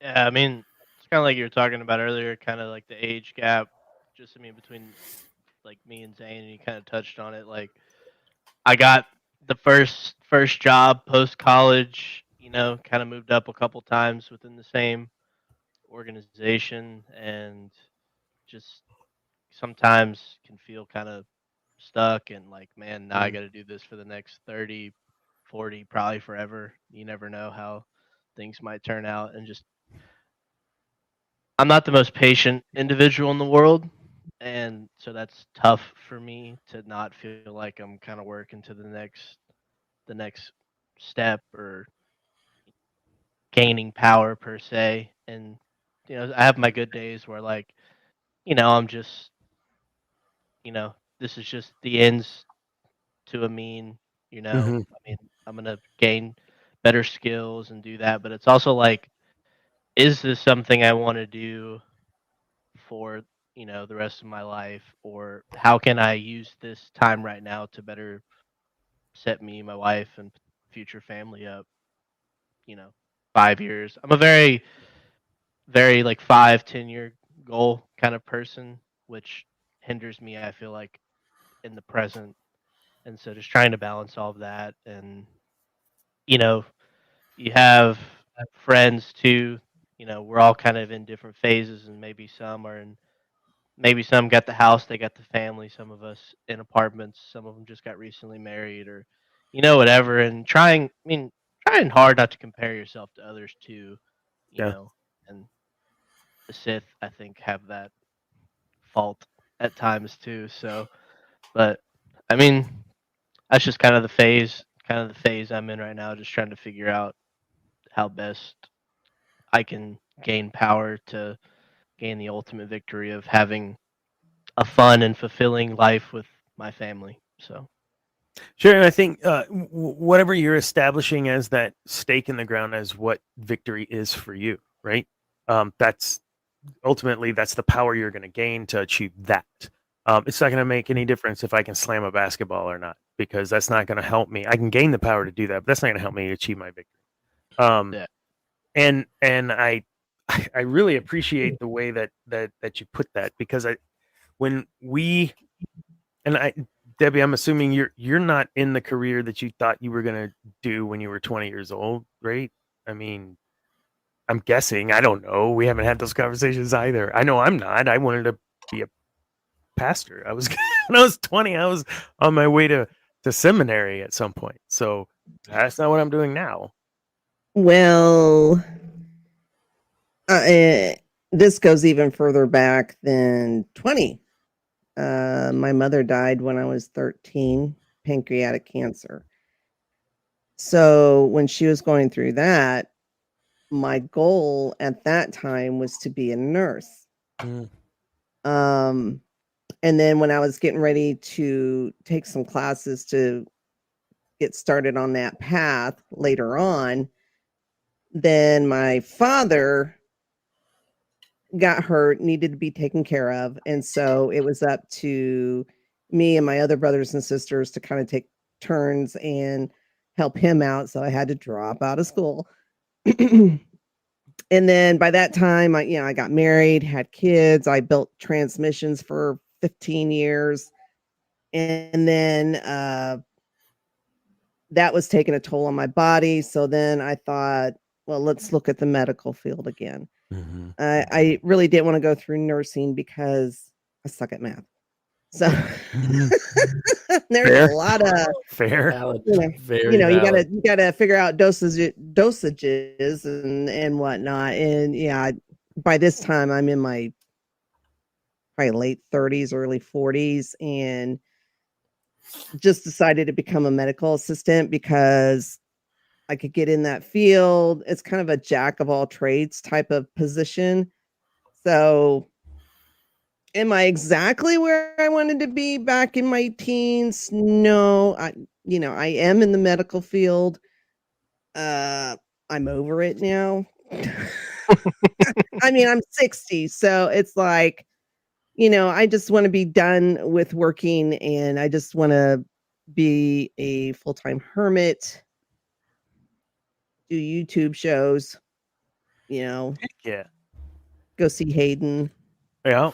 Yeah, I mean, it's kind of like you were talking about earlier, kind of like the age gap, just between like me and Zane, and you kind of touched on it. Like, I got the first job post college, kind of moved up a couple times within the same organization, and just sometimes can feel kind of stuck and like, man, now I got to do this for the next 30, 40, probably forever. You never know how things might turn out, and just I'm not the most patient individual in the world, and so that's tough for me to not feel like I'm kind of working to the next step or gaining power per se. And I have my good days where like, I'm just, this is just the ends to a mean, Mm-hmm. I mean, I'm going to gain better skills and do that, but it's also like, is this something I want to do for the rest of my life, or how can I use this time right now to better set me, my wife, and future family up, you know 5 years. I'm a very, very like 5-10 year goal kind of person, which hinders me, I feel like, in the present. And so just trying to balance all of that. And you know you have friends too. We're all kind of in different phases, and maybe some got the house, they got the family, some of us in apartments, some of them just got recently married, or whatever. And trying hard not to compare yourself to others too. you Yeah. know and the Sith, I think, have that fault at times too. So, but I mean, that's just kind of the phase I'm in right now, just trying to figure out how best I can gain power to gain the ultimate victory of having a fun and fulfilling life with my family. So, Sure, and I think whatever you're establishing as that stake in the ground as what victory is for you, right? That's ultimately that's the power you're going to gain to achieve that. It's not going to make any difference if I can slam a basketball or not, because that's not going to help me. I can gain the power to do that, but that's not going to help me achieve my victory. yeah. And I really appreciate the way that you put that, because when we and I Debbie, I'm assuming you're not in the career that you thought you were going to do when you were 20 years old, right? I mean, I'm guessing. I don't know. We haven't had those conversations either. I know I'm not. I wanted to be a pastor. I was when I was 20. I was on my way to seminary at some point. So that's not what I'm doing now. Well, this goes even further back than 20. My mother died when I was 13, pancreatic cancer. So when she was going through that, my goal at that time was to be a nurse. Mm. And then when I was getting ready to take some classes to get started on that path later on, then my father got hurt, needed to be taken care of. And so it was up to me and my other brothers and sisters to kind of take turns and help him out. So I had to drop out of school. And then by that time, I got married, had kids. I built transmissions for 15 years. And then that was taking a toll on my body. So then I thought, well, let's look at the medical field again. Mm-hmm. I really didn't want to go through nursing because I suck at math. So there's Fair. a lot of Fair. Valid. you know, Very you valid. gotta figure out dosages and whatnot. And yeah, by this time I'm in my probably late 30s, early 40s, and just decided to become a medical assistant because I could get in that field. It's kind of a jack of all trades type of position. So am I exactly where I wanted to be back in my teens? No, I am in the medical field. I'm over it now. I mean, I'm 60, so it's like, I just want to be done with working and I just want to be a full-time hermit, do YouTube shows, Heck yeah. go see Hayden. Yeah.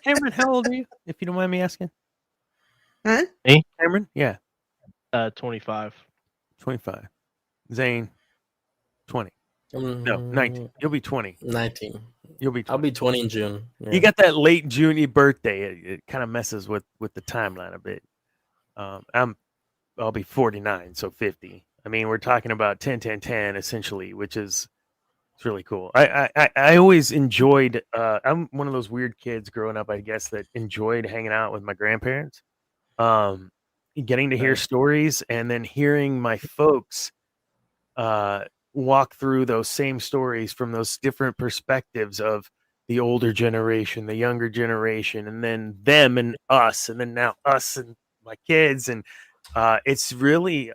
Cameron, how old are you? If you don't mind me asking. Huh? Cameron? Yeah. 25. 25. Zane, 20. No, 19. You'll be 20. 19. You'll be 20. I'll be 20 in June. Yeah. You got that late June birthday. It kind of messes with the timeline a bit. I'll be 49, so 50. I mean, we're talking about 10-10-10 essentially, which is it's really cool. I always enjoyed. I'm one of those weird kids growing up, I guess, that enjoyed hanging out with my grandparents. Getting to hear Right. stories and then hearing my folks walk through those same stories from those different perspectives of the older generation, the younger generation, and then them and us, and then now us and my kids, and it's really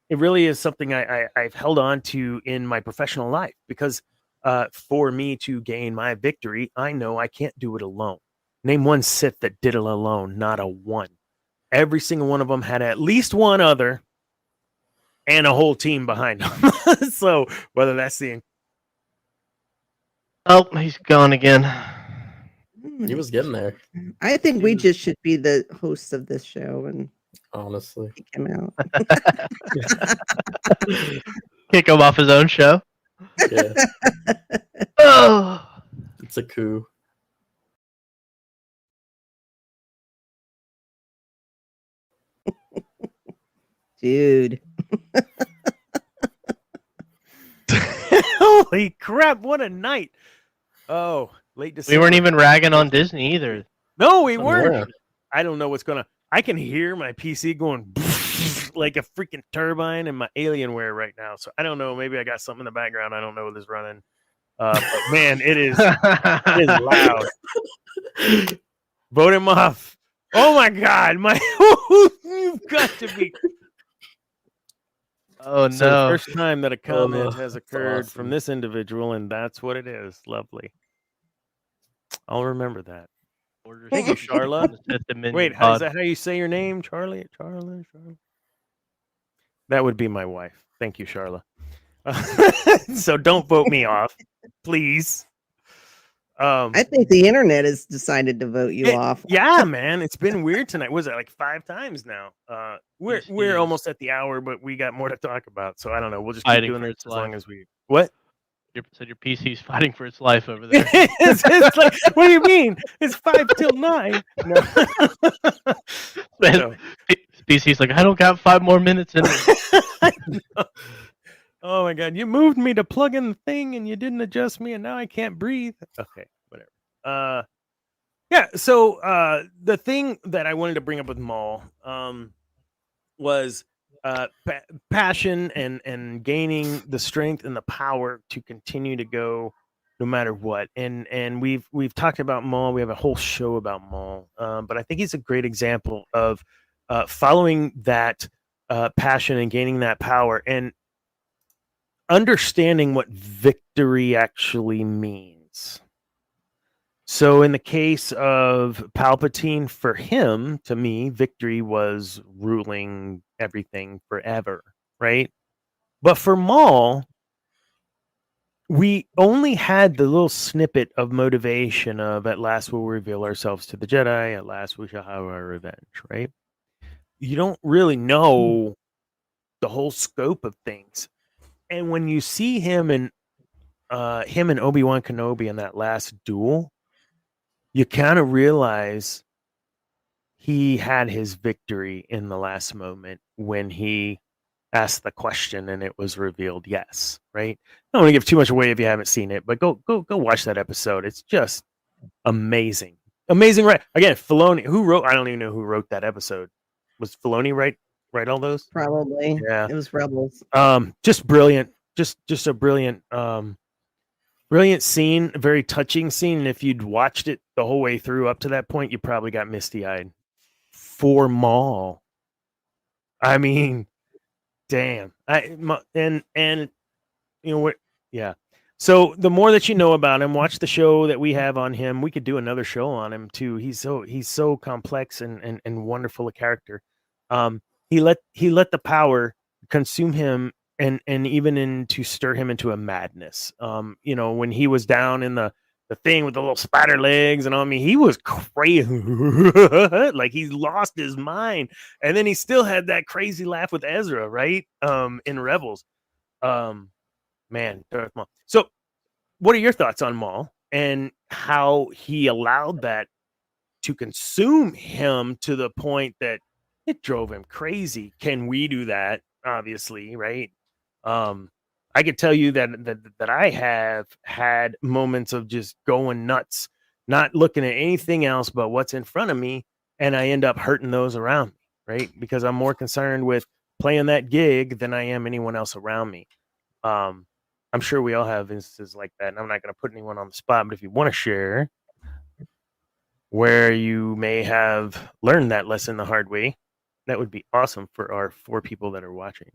it really is something I've held on to in my professional life because for me to gain my victory, I know I can't do it alone. Name one Sith that did it alone, not a one. Every single one of them had at least one other and a whole team behind them. So whether that's the Oh, he's gone again. He was getting there, I think we just should be the hosts of this show and honestly. kick him out. Kick him off his own show. Yeah, Oh, it's a coup. Dude. holy crap! What a night! Oh, late we December. weren't even ragging on Disney either. No, we weren't. Yeah. I don't know what's gonna. I can hear my PC going like a freaking turbine in my Alienware right now. So I don't know. Maybe I got something in the background. I don't know what is running. But man, it is loud. Vote him off. Oh my God, my you've got to be. Oh So the no! first time that a comment has that's occurred from awesome. this individual, and that's what it is. Lovely. I'll remember that. Orders Thank you, from Charla. the Sith Dominion Wait, is pod. that how you say your name, Charlie? Charlie? That would be my wife. Thank you, Charla. So don't vote me off, please. I think the internet has decided to vote you off. Yeah, man, it's been weird tonight. Was it like 5 times now? We're PCs. almost at the hour, but we got more to talk about. So I don't know. We'll just keep Fighting doing for this its as long life. as we. What? Said your PC's fighting for its life over there. It's like, what do you mean? It's 5 till 9. No. Man, So, PC's like, I don't got 5 more minutes in me. oh my God, you moved me to plug in the thing and you didn't adjust me and now I can't breathe. Okay, whatever. Yeah, so the thing that I wanted to bring up with Maul was passion and gaining the strength and the power to continue to go no matter what. And we've talked about Maul. We have a whole show about Maul, but I think he's a great example of following that passion and gaining that power and understanding what victory actually means. So in the case of Palpatine, for him, to me, victory was ruling everything forever, right? But for Maul, we only had the little snippet of motivation of at last we'll reveal ourselves to the Jedi, at last we shall have our revenge, right? You don't really know the whole scope of things. And when you see him and Obi-Wan Kenobi in that last duel, you kind of realize he had his victory in the last moment when he asked the question and it was revealed yes, right? I don't want to give too much away if you haven't seen it, but go watch that episode. It's just amazing. Amazing, right? Again, Filoni, who wrote, I don't even know who wrote that episode. Was Filoni write all those? Probably. Yeah. It was Rebels. Just brilliant. Just a brilliant brilliant scene, a very touching scene. And if you'd watched it the whole way through up to that point, you probably got misty-eyed. For Maul. I mean, damn. And you know what? Yeah. So the more that you know about him, watch the show that we have on him. We could do another show on him too. He's so complex and wonderful a character. He let the power consume him and even to stir him into a madness. You know, when he was down in the thing with the little spider legs and on me, he was crazy. Like he lost his mind. And then he still had that crazy laugh with Ezra, right? In Rebels. Man, Darth Maul. So, what are your thoughts on Maul and how he allowed that to consume him to the point that it drove him crazy? Can we do that? Obviously, right? I could tell you that I have had moments of just going nuts, not looking at anything else but what's in front of me, and I end up hurting those around me, right? Because I'm more concerned with playing that gig than I am anyone else around me. I'm sure we all have instances like that, and I'm not going to put anyone on the spot, but if you want to share where you may have learned that lesson the hard way, that would be awesome for our 4 people that are watching.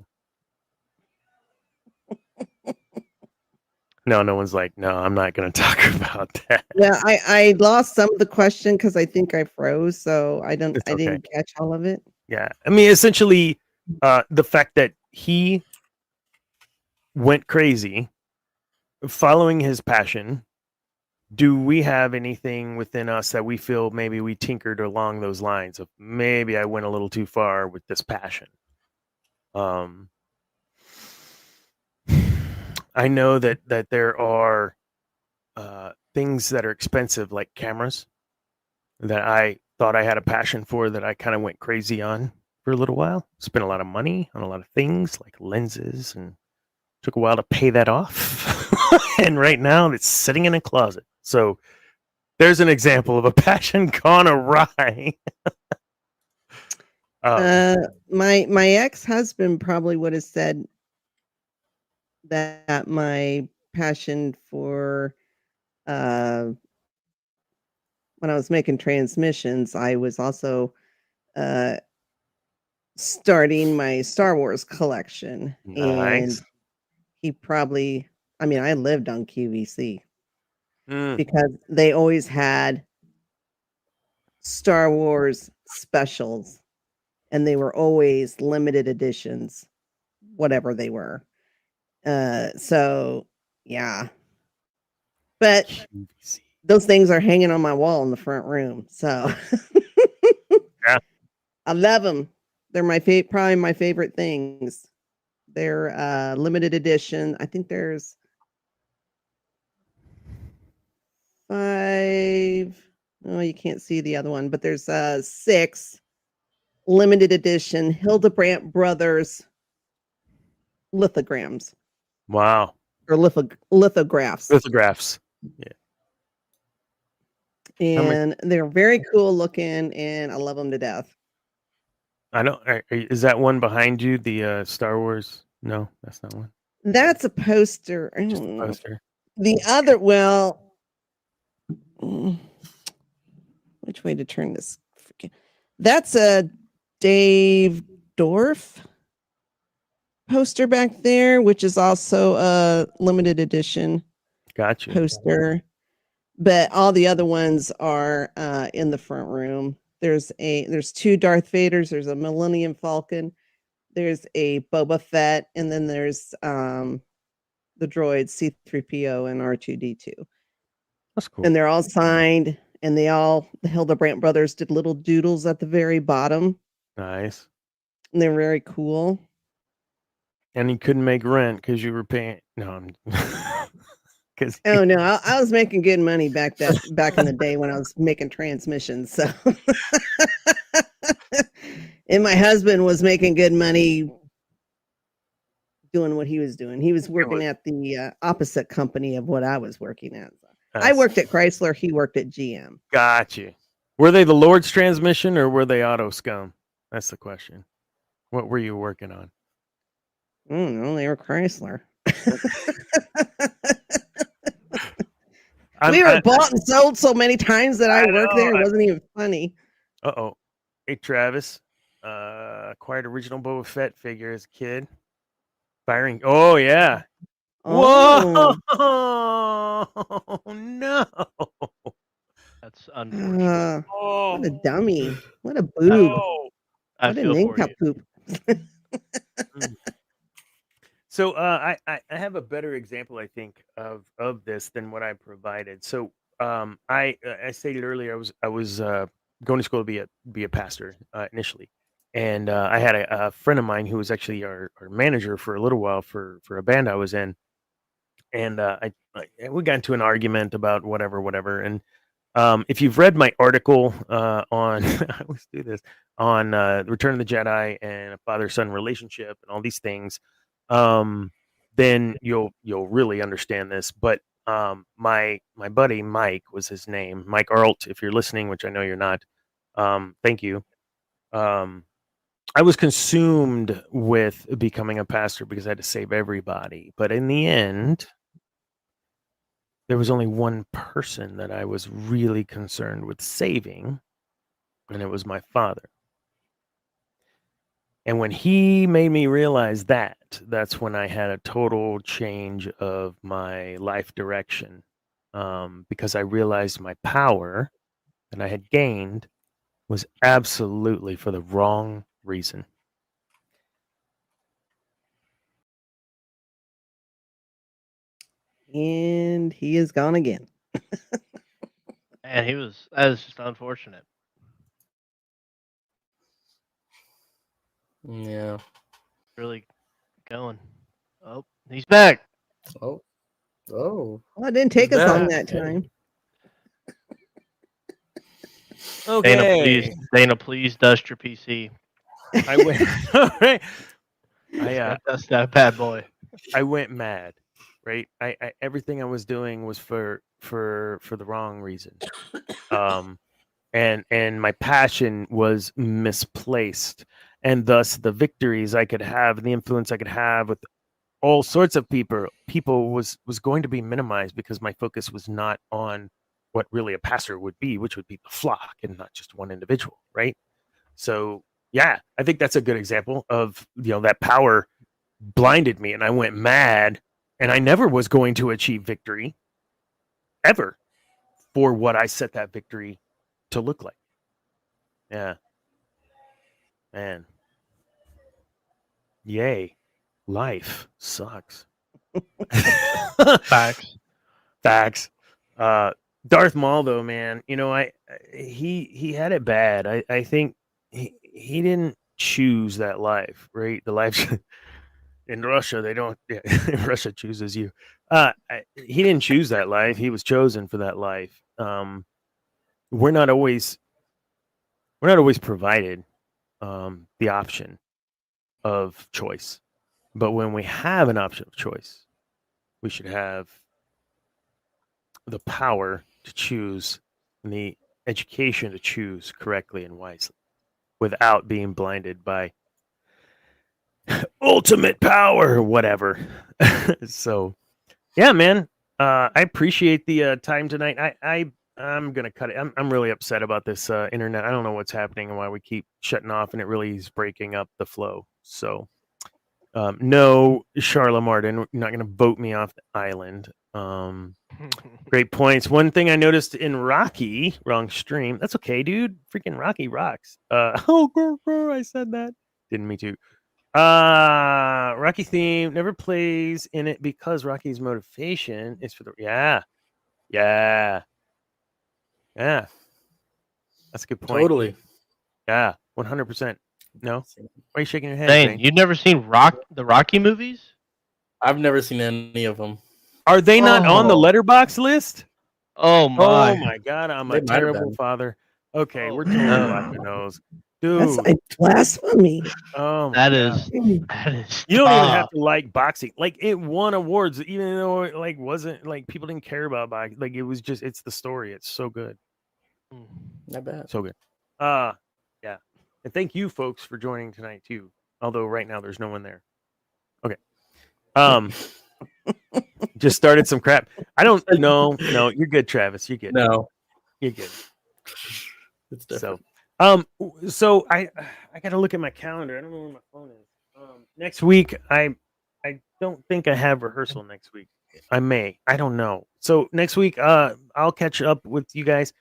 No one's like, no, I'm not going to talk about that. Yeah, I lost some of the question because I think I froze, so I didn't catch all of it. Yeah, I mean, essentially, the fact that he went crazy following his passion. Do we have anything within us that we feel maybe we tinkered along those lines of maybe I went a little too far with this passion? I know that there are things that are expensive, like cameras, that I thought I had a passion for that I kind of went crazy on for a little while. Spent a lot of money on a lot of things like lenses, and took a while to pay that off. And right now it's sitting in a closet. So there's an example of a passion gone awry. My ex-husband probably would have said that my passion for when I was making transmissions, I was also starting my Star Wars collection. Nice. And he probably, I mean, I lived on QVC because they always had Star Wars specials, and they were always limited editions, whatever they were. So yeah, but QVC. Those things are hanging on my wall in the front room. So Yeah. I love them. They're probably my favorite things. They're limited edition. I think there's 5. Oh, you can't see the other one, but there's 6 limited edition Hildebrandt Brothers lithograms. Wow. Or lithographs. Lithographs. Yeah. And they're very cool looking, and I love them to death. I know. Is that one behind you? The Star Wars? No, that's not one. That's a poster. Just a poster. The other, well, which way to turn this? That's a Dave Dorf poster back there, which is also a limited edition Gotcha. poster. But all the other ones are in the front room. There's 2 Darth Vaders. There's a Millennium Falcon. There's a Boba Fett, and then there's the droids C-3PO and R2-D2. That's cool. And they're all signed, and the Hildebrandt brothers did little doodles at the very bottom. Nice. And they're very cool. And you couldn't make rent because you were paying. No, Because Oh no, I was making good money back in the day when I was making transmissions. So, and my husband was making good money doing what he was doing. He was working at the opposite company of what I was working at. I worked at Chrysler. He worked at GM. Got you. Were they the Lord's transmission or were they auto scum? That's the question. What were you working on? I don't know. They were Chrysler. We were bought and sold so many times that I worked there. It wasn't even funny. Uh-oh. Hey, Travis. Acquired original Boba Fett figure as a kid. Firing. Oh, yeah. Oh. Whoa. No. That's unfortunate. What a dummy. What a boob. No. I What a feel for you. nincompoop. So I have a better example, I think, of this than what I provided. So I stated earlier I was going to school to be a pastor initially, and I had a friend of mine who was actually our manager for a little while for a band I was in, and we got into an argument about whatever, and if you've read my article on I always do this on Return of the Jedi and a father-son relationship and all these things. Then you'll really understand this. But my buddy Mike was his name, Mike Arlt. If you're listening, which I know you're not, thank you. I was consumed with becoming a pastor because I had to save everybody. But in the end, there was only one person that I was really concerned with saving, and it was my father. And when he made me realize that, that's when I had a total change of my life direction, because I realized my power that I had gained was absolutely for the wrong reason. And he is gone again. And that is just unfortunate. Yeah. Really going. Oh, he's back. Oh. Well, it didn't take us long that time. Okay. Dana, please dust your PC. I went. All right. Dust that bad boy. I went mad. Right. I everything I was doing was for the wrong reason. And my passion was misplaced, and thus the victories I could have and the influence I could have with all sorts of people was going to be minimized because my focus was not on what really a pastor would be, which would be the flock and not just one individual, right? So yeah, I think that's a good example of, that power blinded me and I went mad, and I never was going to achieve victory ever for what I set that victory to look like. Yeah. Man. Yay. Life sucks. Facts. Facts. Darth Maul, though, man, he had it bad. I think he didn't choose that life, right? The life in Russia, they don't. Yeah, Russia chooses you. He didn't choose that life. He was chosen for that life. We're not always provided the option of choice, but when we have an option of choice, we should have the power to choose and the education to choose correctly and wisely without being blinded by ultimate power or whatever. So yeah, man, I appreciate the time tonight. I'm gonna cut it. I'm really upset about this internet. I don't know what's happening and why we keep shutting off, and it really is breaking up the flow. So no, Charla Martin, you're not gonna vote me off the island. Great points. One thing I noticed in Rocky, wrong stream. That's okay, dude. Freaking Rocky rocks. I said that. Didn't mean to. Rocky theme never plays in it because Rocky's motivation is for the yeah. That's a good point. Totally. Yeah, 100%. No, why are you shaking your head? Dane, you've never seen the Rocky movies? I've never seen any of them. Are they not on the Oh. letterbox list? Oh Oh my! my god, I'm They a might have terrible been. father. Okay, Oh, we're totally no. watching those. That's Dude. like blasphemy. Oh my That god. is that is You don't even have tough. to like boxing. Like it won awards, even though it like wasn't like people didn't care about boxing. Like it was just it's the story. It's so good. Not bad. So good. Yeah. And thank you folks for joining tonight too. Although right now there's no one there. Okay. Just started some crap. I don't no, you're good, Travis. You're good. No, You're good. it's different. So I gotta look at my calendar. I don't know where my phone is. Next week I don't think I have rehearsal next week. I may. I don't know. So next week I'll catch up with you guys.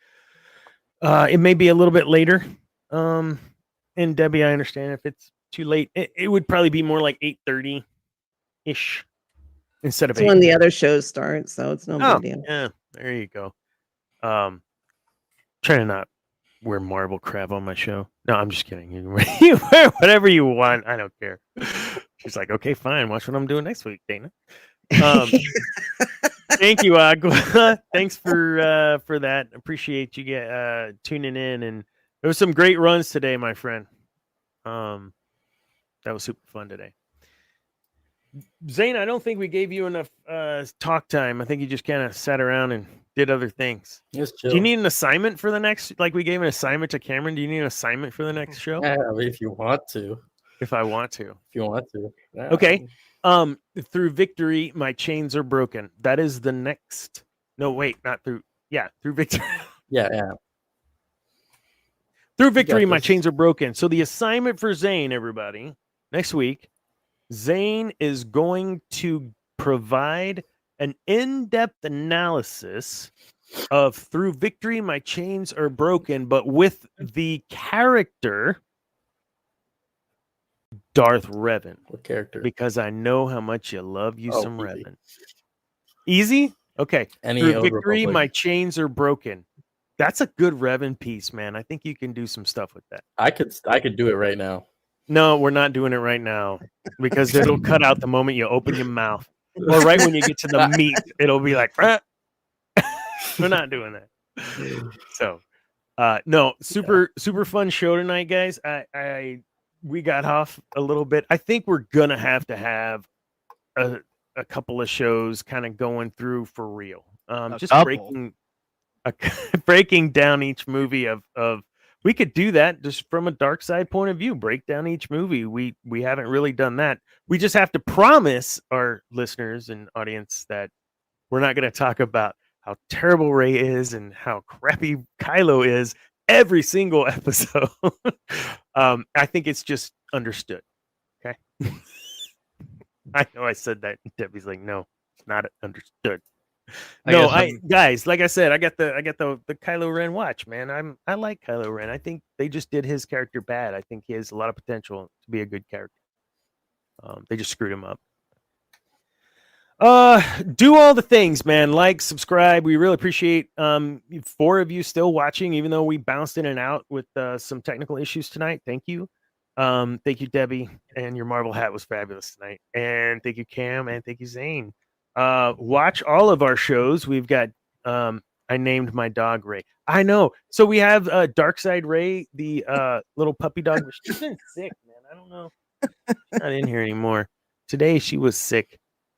It may be a little bit later. And Debbie, I understand if it's too late. It would probably be more like 8:30 ish instead of It's 8. when the other shows start, so it's no Oh, big deal. yeah, there you go. Try to not wear marble crap on my show. No, I'm just kidding. You wear whatever you want. I don't care. She's like, okay, fine. Watch what I'm doing next week, Dana. Thank you, Agua. Thanks for that. Appreciate you tuning in, and there was some great runs today, my friend. That was super fun today. Zane, I don't think we gave you enough talk time. I think you just kind of sat around and did other things. It's Do chill. you need an assignment for the next? Like we gave an assignment to Cameron. Do you need an assignment for the next show? Yeah, if you want to. If I want to. If you want to. Yeah. Okay. Through victory, my chains are broken. That is the next. No, wait, not through. Yeah, through victory. Yeah. Through victory, my this. chains are broken. So the assignment for Zane, everybody, next week, Zane is going to provide an in-depth analysis of Through Victory, My Chains Are Broken, but with the character Darth Revan. What character? Because I know how much you love you some easy. Revan. Easy? Okay. Any Through Old Victory, Republic. My Chains Are Broken. That's a good Revan piece, man. I think you can do some stuff with that. I could do it right now. No, we're not doing it right now because it'll cut out the moment you open your mouth. Or right when you get to the meat, it'll be like, we're not doing that. So, no, super fun show tonight, guys. We got off a little bit. I think we're gonna have to have a couple of shows kind of going through for real. Just breaking down each movie of. We could do that just from a dark side point of view. Break down each movie. We haven't really done that. We just have to promise our listeners and audience that we're not going to talk about how terrible Rey is and how crappy Kylo is every single episode. I think it's just understood. Okay. I know I said that. Debbie's like, no, it's not understood. Guys, like I said, I got the Kylo Ren watch, man. I like Kylo Ren. I think they just did his character bad. I think he has a lot of potential to be a good character. They just screwed him up. Do all the things, man. Like, subscribe. We really appreciate 4 of you still watching, even though we bounced in and out with some technical issues tonight. Thank you. Thank you, Debbie, and your marble hat was fabulous tonight. And thank you, Cam, and thank you, Zane. Watch all of our shows. We've got I named my dog Ray. I know. So we have Darkside Ray, the little puppy dog. She's been sick, man. I don't know. She's not in here anymore. Today she was sick.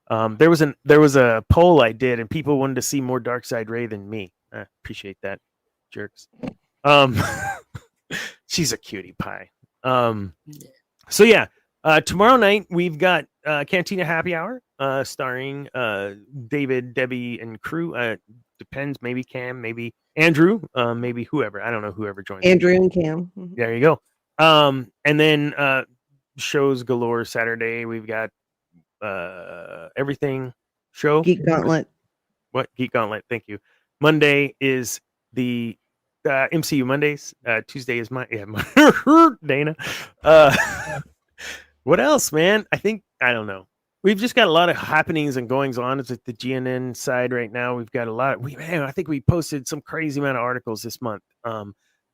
There was a poll I did, and people wanted to see more Darkside Ray than me. I appreciate that, jerks. She's a cutie pie. So yeah, tomorrow night we've got Cantina Happy Hour, starring David, Debbie, and crew. Depends, maybe Cam, maybe Andrew, maybe whoever. I don't know whoever joins. Andrew and Cam. Mhm. There you go. And then shows galore Saturday. We've got everything show. Geek Gauntlet. What? Geek Gauntlet. Thank you. Monday is the MCU Mondays. Tuesday is my Dana. What else, man? I don't know. We've just got a lot of happenings and goings on at the GNN side right now. We've got a lot. I think we posted some crazy amount of articles this month.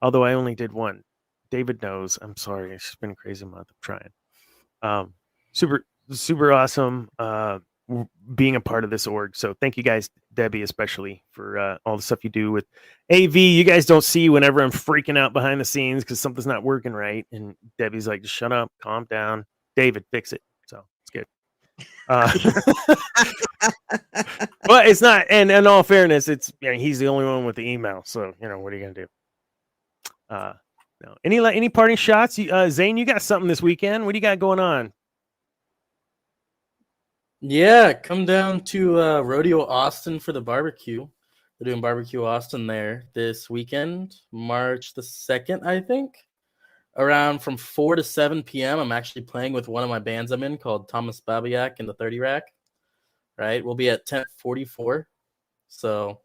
Although I only did one. David knows. I'm sorry. It's just been a crazy month. I'm trying. Super awesome. being a part of this org. So thank you guys, Debbie, especially for all the stuff you do with AV. You guys don't see whenever I'm freaking out behind the scenes because something's not working right. And Debbie's like, just shut up, calm down. David, fix it. So it's good. But it's not. And in all fairness, he's the only one with the email. So, what are you going to do? No. Any parting shots? Zane, you got something this weekend. What do you got going on? Yeah, come down to Rodeo Austin for the barbecue. They're doing Barbecue Austin there this weekend, March the 2nd, I think. Around from 4 to 7 p.m. I'm actually playing with one of my bands I'm in called Thomas Babiak and the 30 Rack. Right? We'll be at 10:44. So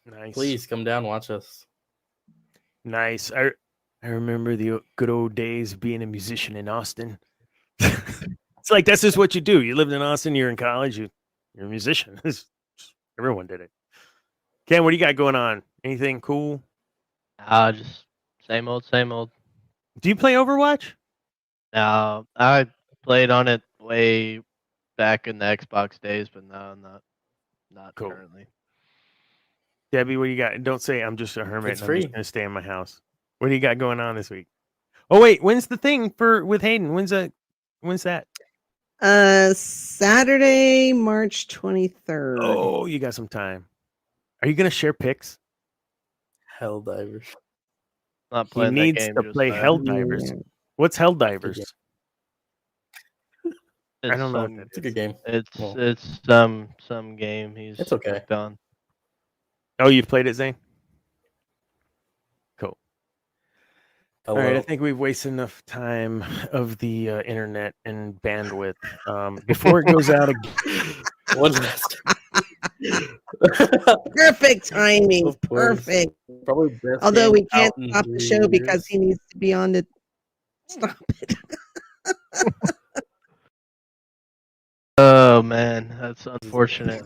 nice. Please come down and watch us. Nice. I remember the good old days of being a musician in Austin. It's like that's just what you do. You lived in Austin, you're in college, you're a musician. Everyone did it. Ken, what do you got going on? Anything cool? Just same old, same old. Do you play Overwatch? No, I played on it way back in the Xbox days, but no, not cool. Currently. Debbie, what do you got? Don't say I'm just a hermit. It's and free. I'm just gonna stay in my house. What do you got going on this week? Oh wait, when's the thing with Hayden? When's that? Saturday, March 23rd. Oh, you got some time. Are you gonna share pics? Helldivers. Not He playing needs that game. to play Helldivers. What's Helldivers? I don't know. It's a good game. It's some game he's It's okay. worked on. Oh, you've played it, Zane? Cool. Hello. All right, I think we've wasted enough time of the internet and bandwidth. Before it goes out again. One last. Perfect timing. Of course. Perfect. Probably best Although we game can't out in stop the 3 show because years. he needs to be on the. Stop it. Oh man, that's unfortunate.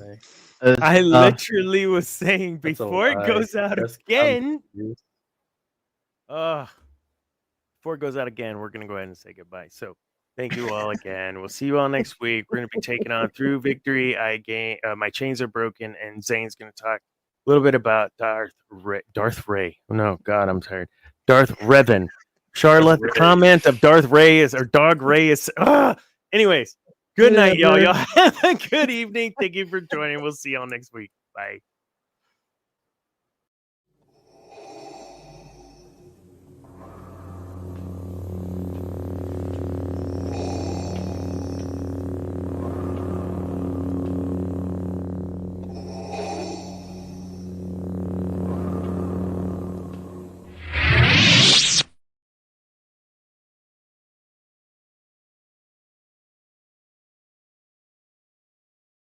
I literally was saying That's a before it lie. goes out Best again. content. Before it goes out again, we're gonna go ahead and say goodbye. So thank you all again. We'll see you all next week. We're gonna be taking on Through Victory. My chains are broken, and Zane's gonna talk a little bit about Darth Ray. No, God, I'm tired. Darth Revan. Charlotte, the comment of Darth Ray is or Dog Ray is. Anyways, good night, y'all. Y'all have a good evening. Thank you for joining. We'll see y'all next week. Bye.